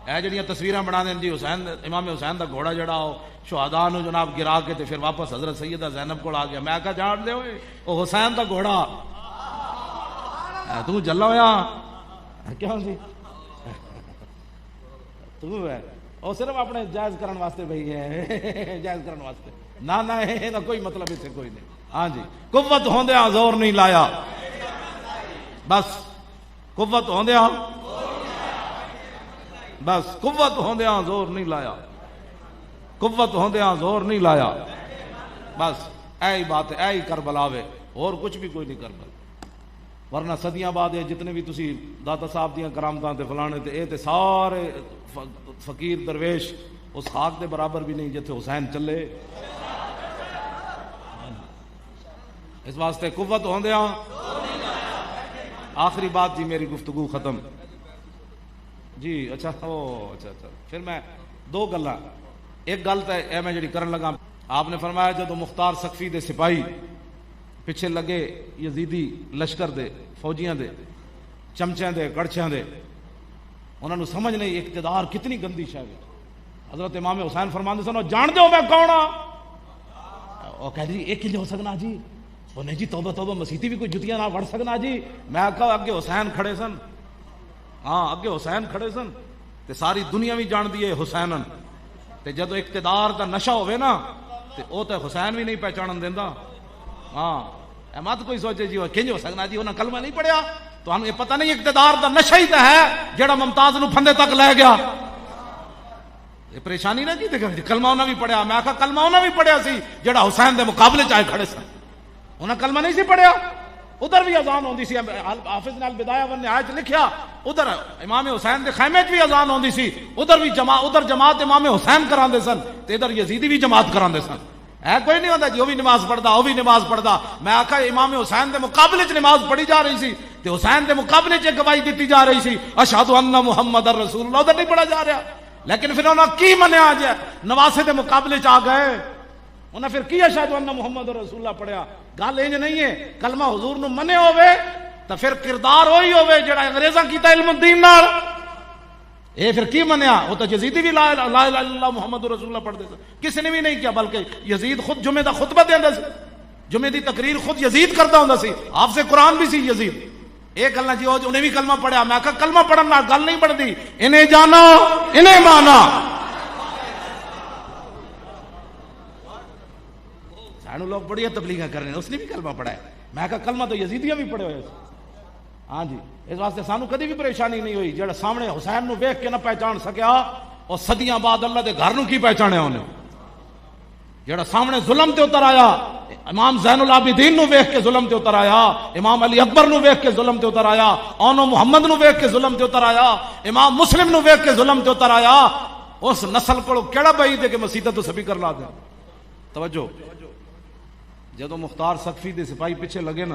اے جڑیاں تصویراں بنا دین جی حسین امام حسین دا گھوڑا جڑا ہو شہداء نو جناب گرا کے تے پھر واپس حضرت سیدہ زینب کو آ گیا. میں کہا جان دے ہوئے او حسین دا گھوڑا تو جلا ہویا کیوں جی تو ہے او صرف اپنے جائز کرن واسطے بھئی ہے, جائز کرن واسطے. نہ کوئی مطلب اسے کوئی نہیں. ہاں جی قوت ہوندیا زور نہیں لایا. بس قوت ہوندیا, بس قوت ہوندیا زور نہیں لایا, قوت ہوندیا زور نہیں لایا. بس ایہی بات ہے, ایہی کربلا وے, اور کچھ بھی کوئی نہیں کربلا. ورنہ صدیاں بعد جتنے بھی تسی داتا صاحب دیاں کرامتاں تے فلانے تے اے تے سارے فقیر درویش اس خاک دے برابر بھی نہیں جتھے حسین چلے. اس واسطے قوت ہوندیا. آخری بات جی میری گفتگو ختم جی. اچھا پھر میں 2 گلاں. ایک گل تے اے میں جڑی کرن لگا, آپ نے فرمایا جدو مختار سقفی دے سپاہی پیچھے لگے یزیدی لشکر دے فوجیاں دے چمچیاں دے کڑچیاں دے, انہوں نے سمجھ نہیں اقتدار کتنی گندی شے ہے. حضرت امام حسین فرماندے سن جان دے ہو میں کون ہاں؟ وہ کہہ جی ایک ہو سکنا جی, وہ نہیں جی توبہ توبہ مسیتی بھی کوئی جتیاں نہ وڑ سکنا جی. میں کہا اگے حسین کھڑے سن, ہاں اگے حسین کھڑے سن تے ساری دنیا بھی جان دی ہے حسینن. تے جدو اقتدار دا نشہ ہوئے نا تے او تے حسین بھی نہیں پہچانن دیندا. ہاں مت کوئی سوچے جی وہ کنج ہو سکنا جی انہاں کلمہ نہیں پڑھیا. تو ہمیں یہ پتہ نہیں اقتدار دا نشہ ہی تے ہے جڑا ممتاز نو پھندے تک لے گیا. یہ پریشانی نہ جی کلمہ انہاں بھی پڑھیا. میں کہا کلمہ انہاں بھی پڑھیا سی جڑا حسین دے مقابلے چ آئے کھڑے سن. انہاں کلمہ نہیں سی پڑھیا. ادھر بھی اذان ہوندی سی, حافظ نے البدایہ والنہایہ لکھیا ادھر امام حسین دے خیمے بھی اذان ہوندی سی, ادھر بھی جماعت امام حسین کراندے سن تے ادھر یزیدی بھی جماعت کراندے سن. ہے کوئی نہیں ہوتا جی وہ بھی نماز پڑھتا وہ بھی نماز پڑھتا. میں آکھا امام حسین دے مقابلے چ نماز پڑھی جا رہی سی تے حسین دے مقابلے چ گواہی دیتی جا رہی سی اشہد ان محمد رسول اللہ, ادھر نہیں پڑھا جا رہا. لیکن پھر انہوں نے کی منیا جائے نواسے دے مقابلے چ آ گئے, انہیں پھر کی اشہد ان محمد رسول اللہ پڑھیا. گل انج نہیں ہے کلمہ حضور نو منے ہوئے تو پھر کردار وہی ہوئے جڑا انگریزاں کیتا علم الدین نال. اے پھر کی منیا؟ وہ تو یزیدی بھی لا الہ الا اللہ محمد رسول اللہ پڑھتے تھے, کسی نے بھی نہیں کیا. بلکہ یزید خود جمعے دا خطبہ دیندا سی, جمعے دی تقریر خود یزید کرتا ہوندا سی, آپ سے قرآن بھی سی یزید. ایک گل نہ جی انہیں بھی کلمہ پڑھیا. میں کہا کلمہ پڑھن نال گل نہیں بڑھتی, انہیں جانا انہیں مانا. سانو لوگ بڑی تبلیغاں کر رہے ہیں, اس نے بھی کلمہ پڑھا ہے. میں کہا کلمہ تو یزیدیاں بھی پڑھے ہوئے. ہاں جی اس واسطے سانو کدی بھی پریشانی نہیں ہوئی. جڑا سامنے حسین نو ویکھ کے نہ پہچان سکیا اور صدیاں بعد اللہ دے گھر نو کی پہچانیا انہیں. جڑا سامنے ظلم تے اتر آیا, امام زین العابدین نو ویکھ کے ظلم تے اتر آیا, امام علی اکبر نو ویکھ کے ظلم تے اتر آیا, اونو محمد نو ویکھ کے ظلم تے اتر آیا, امام مسلم نو ویکھ کے ظلم تے اتر آیا. اس نسل کو کیڑا بعید ہے کہ مسیطہ تو سبھی کر لا دیں. توجہ، جدو مختار سقفی دے سپاہی پیچھے لگے نا،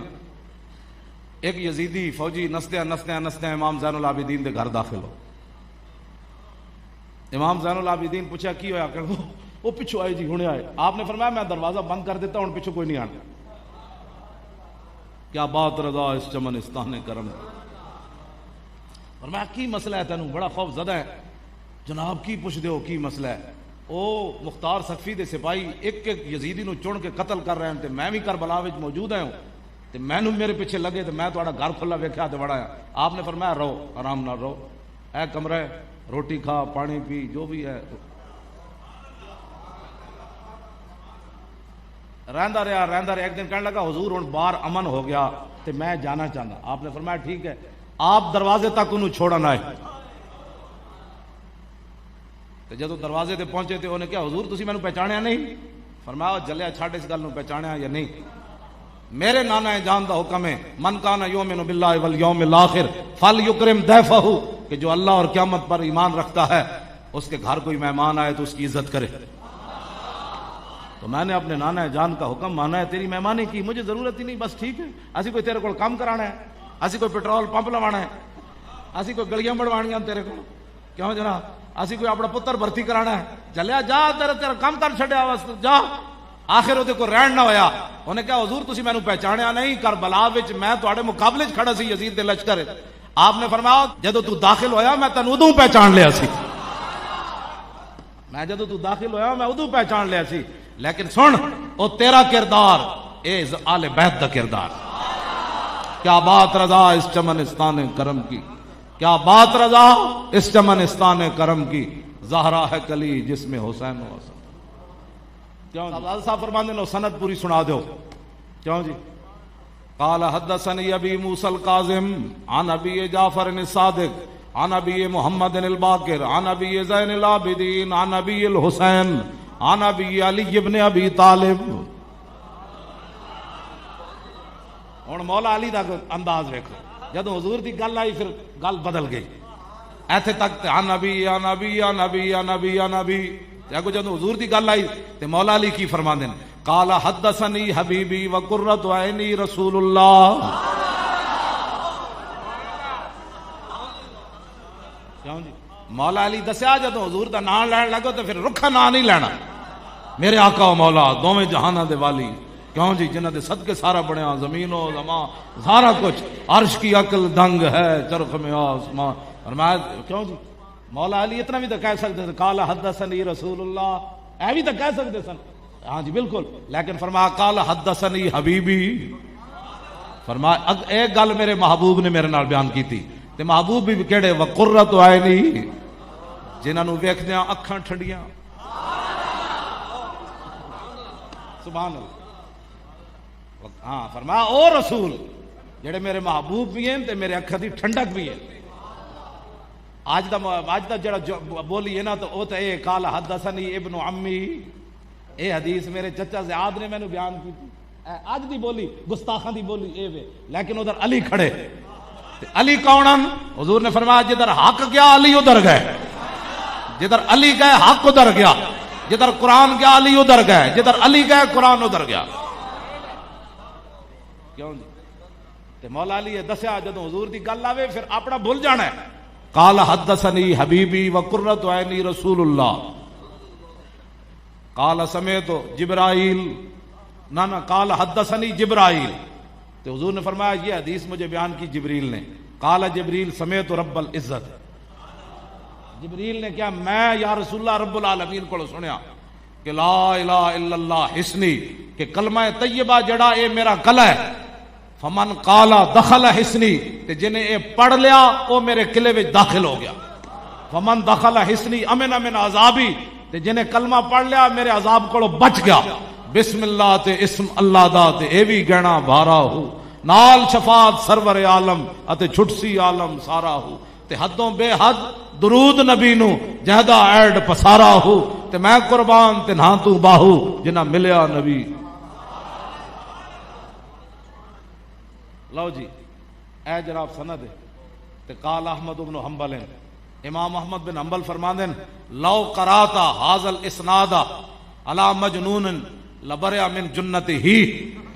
ایک یزیدی فوجی نسدے امام زین العابدین دے گھر داخل ہو. امام زین العابدین پوچھا کی ہویا، کہ وہ پیچھو آئے جی، ہونے آئے. آپ نے فرمایا میں دروازہ بند کر دیتا ہوں، پیچھو کوئی نہیں آنا. کیا بات رضا اس چمنستان کرم. فرمایا کی مسئلہ ہے تینوں، بڑا خوف زدہ ہے. جناب کی پوچھ دیو کی مسئلہ ہے. او مختار سقفی دے سپاہی ایک ایک یزیدی نو چن کے قتل کر رہے ہیں تے میں بھی کربلا وچ موجود ہوں تے مینوں میرے پیچھے لگے تے میں تہاڈا گھر کھلا ویکھیا تے بڑا. آپ نے فرمایا رہو، آرام نال رہو، اے کمرہ ہے، روٹی کھا، پانی پی، جو بھی ہے. رہندا رہا. ایک دن کہنے لگا حضور ہن باہر امن ہو گیا تے میں جانا چاہتا. آپ نے فرمایا ٹھیک ہے. آپ دروازے تک انہوں چھوڑنا ہے. تو جدو دروازے تے پہنچے تے انہیں کہا حضور تسی مینوں پہچانیا نہیں؟ فرمایا جلیا چھڈ اس گل نوں، پہچانیا یا نہیں؟ میرے نانا جان دا حکم ہے من کان یؤمن باللہ والیوم الاخر فلیکرم ضیفہ، کہ جو اللہ اور قیامت پر ایمان رکھتا ہے اس کے گھر کوئی مہمان آئے تو اس کی عزت کرے. تو میں نے اپنے نانا جان کا حکم مانا ہے، تیری مہمانی کی مجھے ضرورت ہی نہیں. بس ٹھیک ہے، اسی کوئی تیرے کو کام کرانا ہے، اسی کوئی پیٹرول پمپ لوانا ہے، اسی کوئی گلیاں بڑھوانیاں تیرے کو، کیوں جناب؟ اسی کوئی اپنا پتر بھرتی کرانا ہے. چلیا جا، تیرا کام کر چھڈیا بس جا. آخر وہ کو رہن نہ ہویا. انہیں کہا حضور تسی مینوں پہچانیا نہیں، کربلا وچ میں تواڈے مقابلے وچ کھڑا سی یزید دے لشکر. آپ نے فرمایا جدو تو داخل ہویا میں تینوں ادوں پہچان لیا سی. میں جدو تو داخل ہویا میں ادوں پہچان لیا سی. لیکن سن، او تیرا کردار اے آل بیت دا کردار. کیا بات رضا اس چمنستان کرم کی، کیا بات رضا اس چمنستان کرم کی. زہرا ہے کلی جس میں حسین و حسن. کیوں صاحب فرماندے نو سند پوری سنا دیو. کیوں جی؟ قال حدثني ابي موسى القاسم عن ابي جعفر الصادق عن ابي محمد الباقر عن ابي زين العابدين عن ابي الحسين عن ابي علي بن ابي طالب. ہن مولا علی دا انداز ویکھو، جدوں حضور دی گل آئی پھر گل بدل گئی. ایتھے تک عن ابی عن ابی عن ابی عن ابی عن ابی. اگو جدوں حضور دی گل آئی تے مولا علی کی فرماندے ہیں قال حدثني حبیبی وقرۃ عینی رسول اللہ. کیوں جی؟ مولا علی دسیا جدوں حضور دا نام لین لگو تو پھر رکھا نام نہیں لینا. میرے آقا و مولا دوویں جہاناں دے والی، کیوں جی؟ جنہاں دے صدقے سارا بنیا، زمین و زمان سارا کچھ، عرش کی عقل دنگ ہے چرخ میں آسمان. فرمایا کیوں جی؟ مولا علی اتنا بھی تو کہہ سکتے تھے قال حدثني رسول اللہ، اے بھی تو کہہ سکتے سن. ہاں جی بالکل. لیکن فرمایا قال حدثني حبیبی. فرمایا ایک گل میرے محبوب نے میرے نال بیان کی تھی. تے محبوب بھی کہڑے؟ وقرۃ عینی، جنہاں نو ویکھدیاں اکھاں ٹھنڈیاں. سبحان اللہ. ہاں فرمایا او رسول جڑے میرے محبوب بھی ہیں تے میرے اکھاں دی ٹھنڈک بھی ہے. آج دا جڑا بولی ہے نا تو او تے اے قال حدثني ابن عمی. اے حدیث میرے چچا زیاد نے مینوں بیان کی تھی. اج دی بولی گستاخاں دی بولی اے وے. لیکن ادھر علی کھڑے تے علی کون ہیں؟ حضور نے فرمایا جدھر حق گیا علی ادھر گئے، جدھر علی گئے حق ادھر گیا، جدھر قرآن گیا علی ادھر گئے، جدھر علی گئے قرآن ادھر گیا. کیوں جی؟ تے مولا علی دسیا جدوں حضور دی گل آوے پھر اپنا بھول جانا ہے. قال حدثني حبیبی وقرۃ عینی رسول اللہ. قال سمعت جبرائیل، نہ قال حدثني جبرائیل. تو حضور نے فرمایا یہ حدیث مجھے بیان کی جبریل نے. قال جبریل سمعت رب العزت. جبریل نے کیا؟ میں یا رسول اللہ رب العالمین کو سنیا کہ لا الہ الا اللہ حسنی، کہ کلمہ طیبہ جڑا اے میرا کلا ہے. فمن قال دخل حسنی، تے جنہیں اے پڑھ لیا او میرے قلعے وچ داخل ہو گیا. فمن دخل حسنی امن من عذابی، تے جنہیں کلمہ پڑھ لیا میرے عذاب کو بچ گیا. بسم اللہ تے اسم اللہ دا تے اے وی گہنا بھارا ہو، نال شفاعت سرور عالم اتے چھٹسی عالم سارا ہو. تے حدوں بے حد درود نبی نو جہدا ایڈ پسارا ہو. تے میں قربان تے نہ تو باہو جنہ ملیا نبی. لو جی اے جناب سند ہے. تے قال احمد بن حنبل، امام احمد بن حنبل فرماندے لو قرات ھذا الاسناد علی مجنون لبرئ من جنته ہی.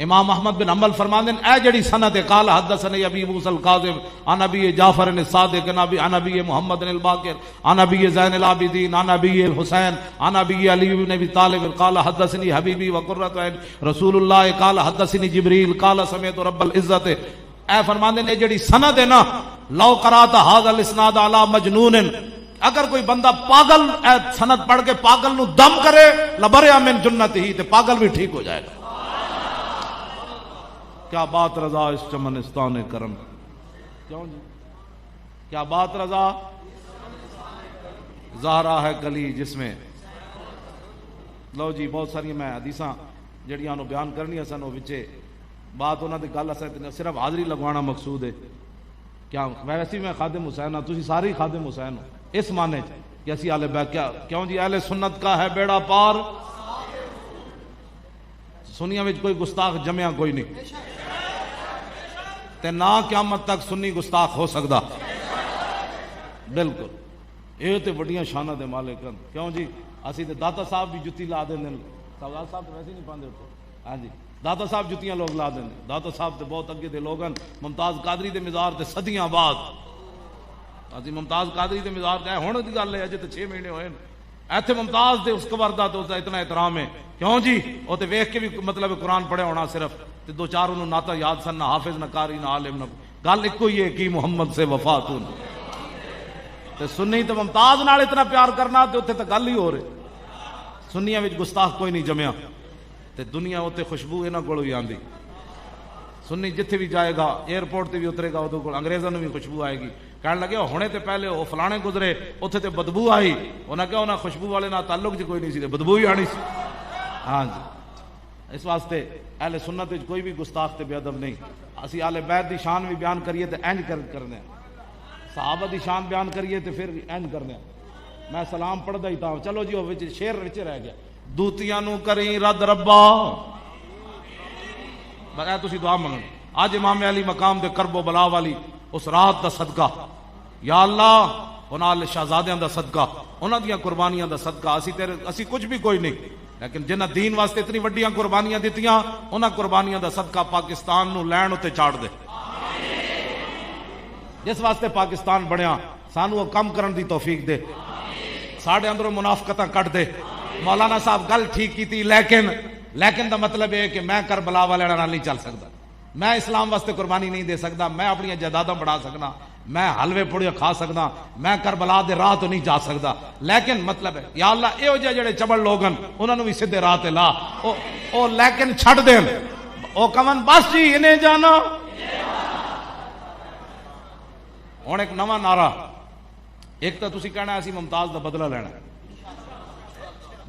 امام احمد بن حنبل فرماندے اے جڑی سند قال حدثني ابی موسی القاظم عن ابی جعفر الصادق عن ابی محمد الباقر عن ابی زین العابدین عن ابی الحسین عن ابی علی بن ابی طالب قال حدثني حبیبی وقرۃ عین رسول اللہ قال حدثني جبریل قال سمعت رب العزت. اے فرماندے نے جڑی سند ہے نا لو قرات ھذا الاسناد علی مجنون، اگر کوئی بندہ پاگل اے سند پڑھ کے پاگل نو دم کرے لبرئ من جنته تے پاگل بھی ٹھیک ہو جائے گا. کیا بات رضا اس چمنستان کرم، کیوں جی کیا بات رضا، زہرا ہے کلی جس میں. لو جی بہت ساری میں حدیثاں جڑیاں نو بیان کرنی سن وہ وچے بات انہاں دی گل اساں صرف حاضری لگوانا مقصود ہے. کیا ویسے میں خادم حسین ہاں، تسی سارے خادم حسین ہو اس معنی کہ اسی اہل بیت کیوں جی اہل سنت کا ہے بیڑا پار. سنیاں وچ کوئی گستاخ جمعہ کوئی نہیں تے نہ قیامت تک سنی گستاخ ہو سکدا. بالکل یہ تے بڑیاں شاناں دے مالک ہیں. کیوں جی اسی تے داتا صاحب بھی جتی لا دیندے، سوال صاحب تے ویسے نہیں پاندے ہوتے. ہاں جی داتا صاحب جتیاں لوگ لا دیں. داتا صاحب تے بہت اگے دے لوگ ہیں. ممتاز قادری دے مزار تے صدیاں بعد اسی ممتاز قادری دے مزار تے ہن دی گل ہے اجے تے 6 مہینے ہوئے ایتھے ممتاز دے اس قبر دا تو اتنا احترام ہے. کیوں جی او تے ویکھ کے بھی مطلب قرآن پڑھے ہونا صرف تے دو چار انہوں ناتا یاد سن، نہ حافظ نہ قاری نہ عالم نہ گل ایک ہی ہے کہ محمد سے وفا تو تے سنی تے ممتاز نال اتنا پیار کرنا تے اوتھے تے گل ہی ہو رہی. سنیاں وچ گستاخ کوئی نہیں جمیا تے دنیا اوتے خوشبو انہاں کول ہی آندی. سنی جتھے بھی جائے گا ایئرپورٹ تے بھی اترے گا اودوں کول انگریزاں نوں بھی خوشبو آئے گی. کہنے لگے ہونے تے پہلے وہ فلانے گزرے اوتھے تے بدبو آئی، انہاں کہا انہاں خوشبو والے نال تعلق جی کوئی نہیں سی، بدبو ہی آنی سی. ہاں جی اس واسطے اہل سنت وچ کوئی بھی گستاخ تے بے ادب نہیں. اسی اہل بیت دی شان بھی بیان کریے تے انج کرنے، صحابہ دی شان بیان کریے تے پھر انج کرنے. میں سلام پڑھدا ہی تھا، چلو جی وہ وچ شعر وچ رہ گیا دوتیاں نو کریں رد ربا بغیر تسی دعا منگن. اج امام علی مقام دے کرب و بلا والی اس رات دا صدقہ یا اللہ انہاں شہزادیاں دا صدقہ انہاں دیاں قربانیاں دا صدقہ اسی کچھ بھی کوئی نہیں لیکن جنہاں دین واسطے اتنی وڈیاں قربانیاں دتیاں انہاں قربانیاں دا صدقہ پاکستان نو لین اتے چاڑ دے. جس واسطے پاکستان بنیا سانو وہ کم کرن دی توفیق دے، ساڈے اندروں منافقتاں کٹ دے. مولانا صاحب گل ٹھیک کی تھی لیکن دا مطلب ہے کہ میں کربلا والے نال نہیں چل سکتا، میں اسلام واسطے قربانی نہیں دے سکتا، میں اپنی جائیداداں بڑھا سکنا، میں حلوے پوڑیاں کھا سکتا، میں کربلا دے راہ تو نہیں جا سکتا. لیکن مطلب ہے یا اللہ یہ جڑے چبڑ لوگ ہیں انہوں نے بھی سیدھے راہ تے لا او لیکن چھڈ دین او کمن بس جی انہیں جانا. ہن ایک نواں نعرہ، ایک تو تسی کہنا اسی ممتاز دا بدلہ لینا،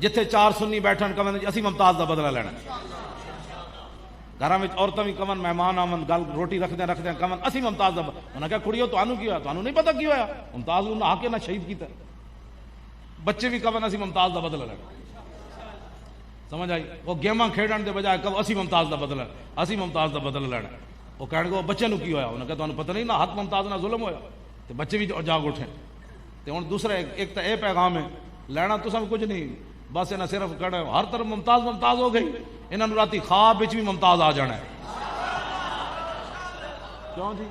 جتھے 4 سنی بیٹھن کمن اسی ممتاز دا بدلہ لینا. گھراں وچ عورتاں بھی کمن مہمان آمن گل روٹی رکھدے کمن اسی ممتاز دا. انہاں کہا کڑیو تانوں کی ہویا، تانوں نہیں پتہ کی ہویا، ممتاز نوں نہ کے نہ شہید کیتا. بچے بھی کمن اسی ممتاز دا بدلہ لینا. سمجھ آئی؟ وہ گیماں کھیڈن دے بجائے کہ اسی ممتاز دا بدلہ، اسی ممتاز دا بدلہ لینا. وہ کہن گے بچے نوں کی ہویا، انہاں کہا تانوں پتہ نہیں نہ حق ممتاز نہ ظلم ہویا. تے بچے بھی جاگ اٹھے. تے ہن دوسرا ایک تو اے پیغام ہے لینا تساں کچھ نہیں، بس انہیں صرف کہنا ہر طرف ممتاز ہو گئی. انہوں نے راتی خواب بھی ممتاز آ جانا ہے. کیوں جی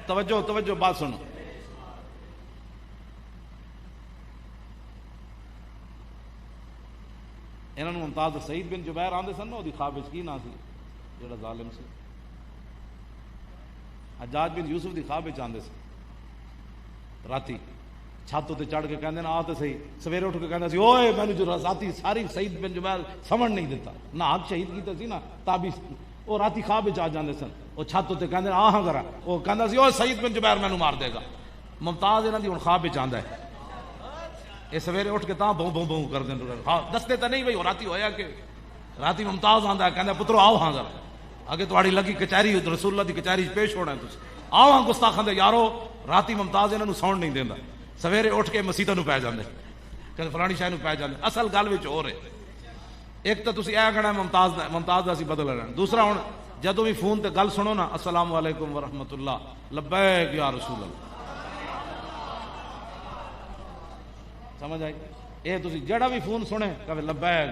توجہ بات سنو. انہوں نے ممتاز سعید بن جبیر آندے سن نا، وہ خواب کی نہ سی جڑا ظالم سی. حجاج بن یوسف دی خواب آندے سن راتی چھت تے چڑھ کے کہندے نا آ تے صحیح. سویرے اٹھ کے کہندا سی اوئے مینوں جو راتی ساری سعید بن جبیر سمجھ نہیں دیتا، نہ حق شہید کیتا سی نا تابی وہ راتی خواب آ جاندے سن. وہ چھت تے کہندے آ ہاں ذرا، وہ کہندا سی اوئے سعید بن جبیر مینوں مار دے گا. ممتاز انہاں دی ہن خواب آندا ہے. یہ سویرے اٹھ کے تاں بوں بوں بوں کر دین دستے تے نہیں بھئی وہ راتی ہویا کہ راتی ممتاز آندا ہے. کہندا پترو آؤ ہاں ذرا اگے تہاڈی لگی کچہری رسول اللہ دی کچہری پیش ہونا ہے، تسی آؤ ہاں گستاخاں دے یارو. رات ممتاز انہاں نوں سون نہیں دیندا، سویرے اٹھ کے مسیتاں نوں پی جاندے، کہ فلانی شے نوں پی جاندے. اصل گل وچ ہو رہے ایک تو تسی اے کہنا ممتاز دا اسی بدل لینا. دوسرا ہن جدوں بھی فون تے گل سنو نا السلام علیکم ورحمۃ اللہ، لبیک یا رسول اللہ، سمجھ آئی؟ یہ تسی جڑا بھی فون سنے کہے لبیک،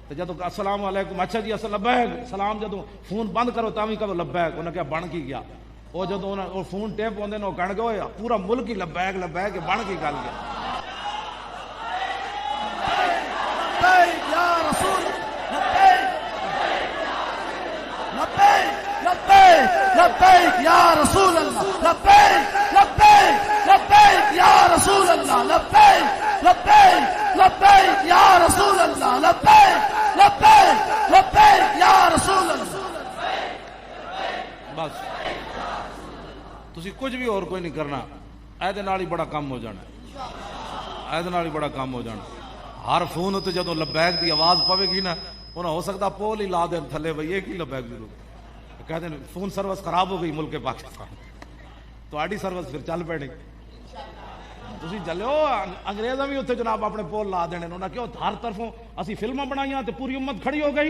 تو جدو السلام علیکم اچھا جی اصل لبیک سلام، جدو فون بند کرو تاوی کہو لبیک، انہیں کہا بن کی گیا، وہ جدو وہ فون ٹیپ ہوندے نے وہ کہن گے پورا ملک ہی لبیک لبیک بن کی گل گیا. لبيك يا رسول لبيك لبيك لبيك لبيك يا رسول الله لبيك لبيك لبيك يا رسول الله لبيك لبيك لبيك يا رسول الله لبيك لبيك لبيك يا رسول الله. بس تسی کچھ بھی اور کوئی نہیں کرنا، ایدے نال ہی بڑا کام ہو جانا، ایدے نال ہی بڑا کام ہو جانا. ہر فون تے جدو لبیک دی آواز پوے گی نا، انہاں ہو سکتا پول ہی لا دین تھلے بھئی ایک ہی لبیک دی رو کہتے ہیں فون سروس خراب ہو گئی ملک پاکستان، تو آڈی سروس پھر چل پڑے. تسی چلے ہو انگریزاں بھی اتنے جناب اپنے پول لا دینے، انہاں کیوں ہر طرفوں اسی فلماں بنائیاں تے پوری امت کھڑی ہو گئی.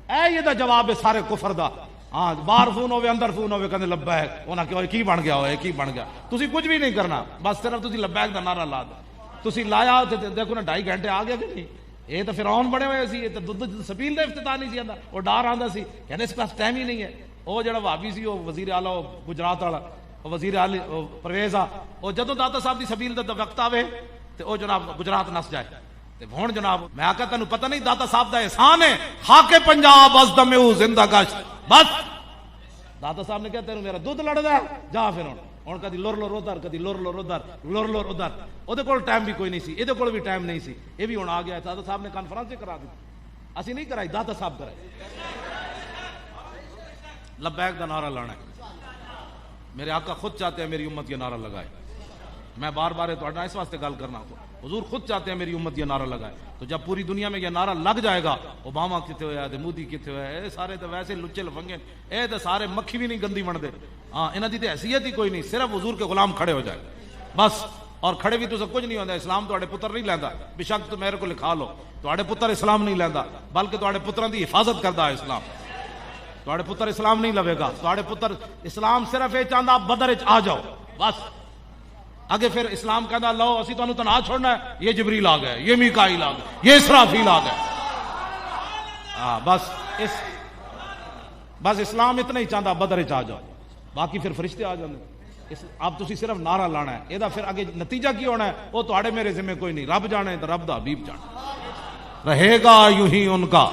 اے یہ دا جواب ہے سارے کفر دا. ہاں باہر فون ہوئے اندر فون ہوئے کہتے لبیک، انہاں کیوں کی بن گیا ہوئے کی بن گیا. تسی کچھ بھی نہیں کرنا، بس صرف تسی لبیک دا نعرہ لا دو. تسی لایا دیکھو نا 2.5 گھنٹے آ گیا کہ نہیں. یہ تو فرعون بڑے ہوئے سی، یہ تو دودھ سبیل دا افتتاح نہیں سی آندا، وہ ڈار آندا سی کہنے اس پاس ٹائم ہی نہیں ہے. وہ جڑا بھابی سی وہ وزیر اعلیٰ گجرات والا وزیر اعلی پرویز آ، وہ جدو داتا صاحب دی سبیل دا وقت آوے تو وہ جناب گجرات نس جائے. ہوں جناب میں آکا تینوں پتہ نہیں داتا صاحب دا احسان ہے، خاک پنجاب از دم او زندہ گشت. بس داتا صاحب نے کہا تینوں میرا دودھ لڑدا ہے، جا پھر ہوں کدی لور لور ادھر کدی لور لور ادھر لور لور ادھر. وہ ٹائم بھی کوئی نہیں سی، یہ بھی ٹائم نہیں سی. یہ بھی ہوں آ گیا. داتا صاحب نے کانفرنس کرا دی، اسی نہیں کرائی، داتا صاحب کرائی. لبیک کا نعرہ لانا ہے. میرے آقا خود چاہتے ہیں میری امت یہ نعرہ لگائے. میں بار بار اس واسطے گل کرنا ہوں، حضور خود چاہتے ہیں میری امت یہ نعرہ لگائے. تو جب پوری دنیا میں یہ نعرہ لگ جائے گا، اوباما کتنے ہوا ہے، مودی کتنے ہوا ہے، سارے تو ویسے لچے لفنگے، یہ تو سارے مکھی بھی نہیں گندی بنتے. ہاں انہوں کی تو حیثیت ہی کوئی نہیں، صرف حضور کے غلام کھڑے ہو جائے بس. اور کھڑے بھی تو سب کچھ نہیں ہوتا. اسلام تواڈے پتر نہیں لیندا، بے شک تو میرے کو لکھا لو، تواڈے پتر اسلام نہیں لیندا، بلکہ تواڈے پتراں دی حفاظت کردا ہے اسلام. تواڈے پتر اسلام نہیں لوے گا، تواڈے پتر اسلام صرف یہ چاہتا بدر وچ آ جاؤ بس. آگے پھر اسلام کہتا لو اسی تانوں تنہا چھوڑنا ہے، یہ جبریل آ گئے، یہ میکائیل آ گئے، یہ اسرافیل آ گئے. ہاں بس اسلام اتنا ہی چاہتا بدر وچ آ جاؤ، باقی پھر فرشتے آ جاندے. اب تسی صرف نعرہ لانا ہے، یہ پھر آگے نتیجہ کی ہونا ہے وہ تواڈے میرے ذمہ کوئی نہیں. رب جانے تو رب دا حبیب جانے. رہے گا یوں ہی ان کا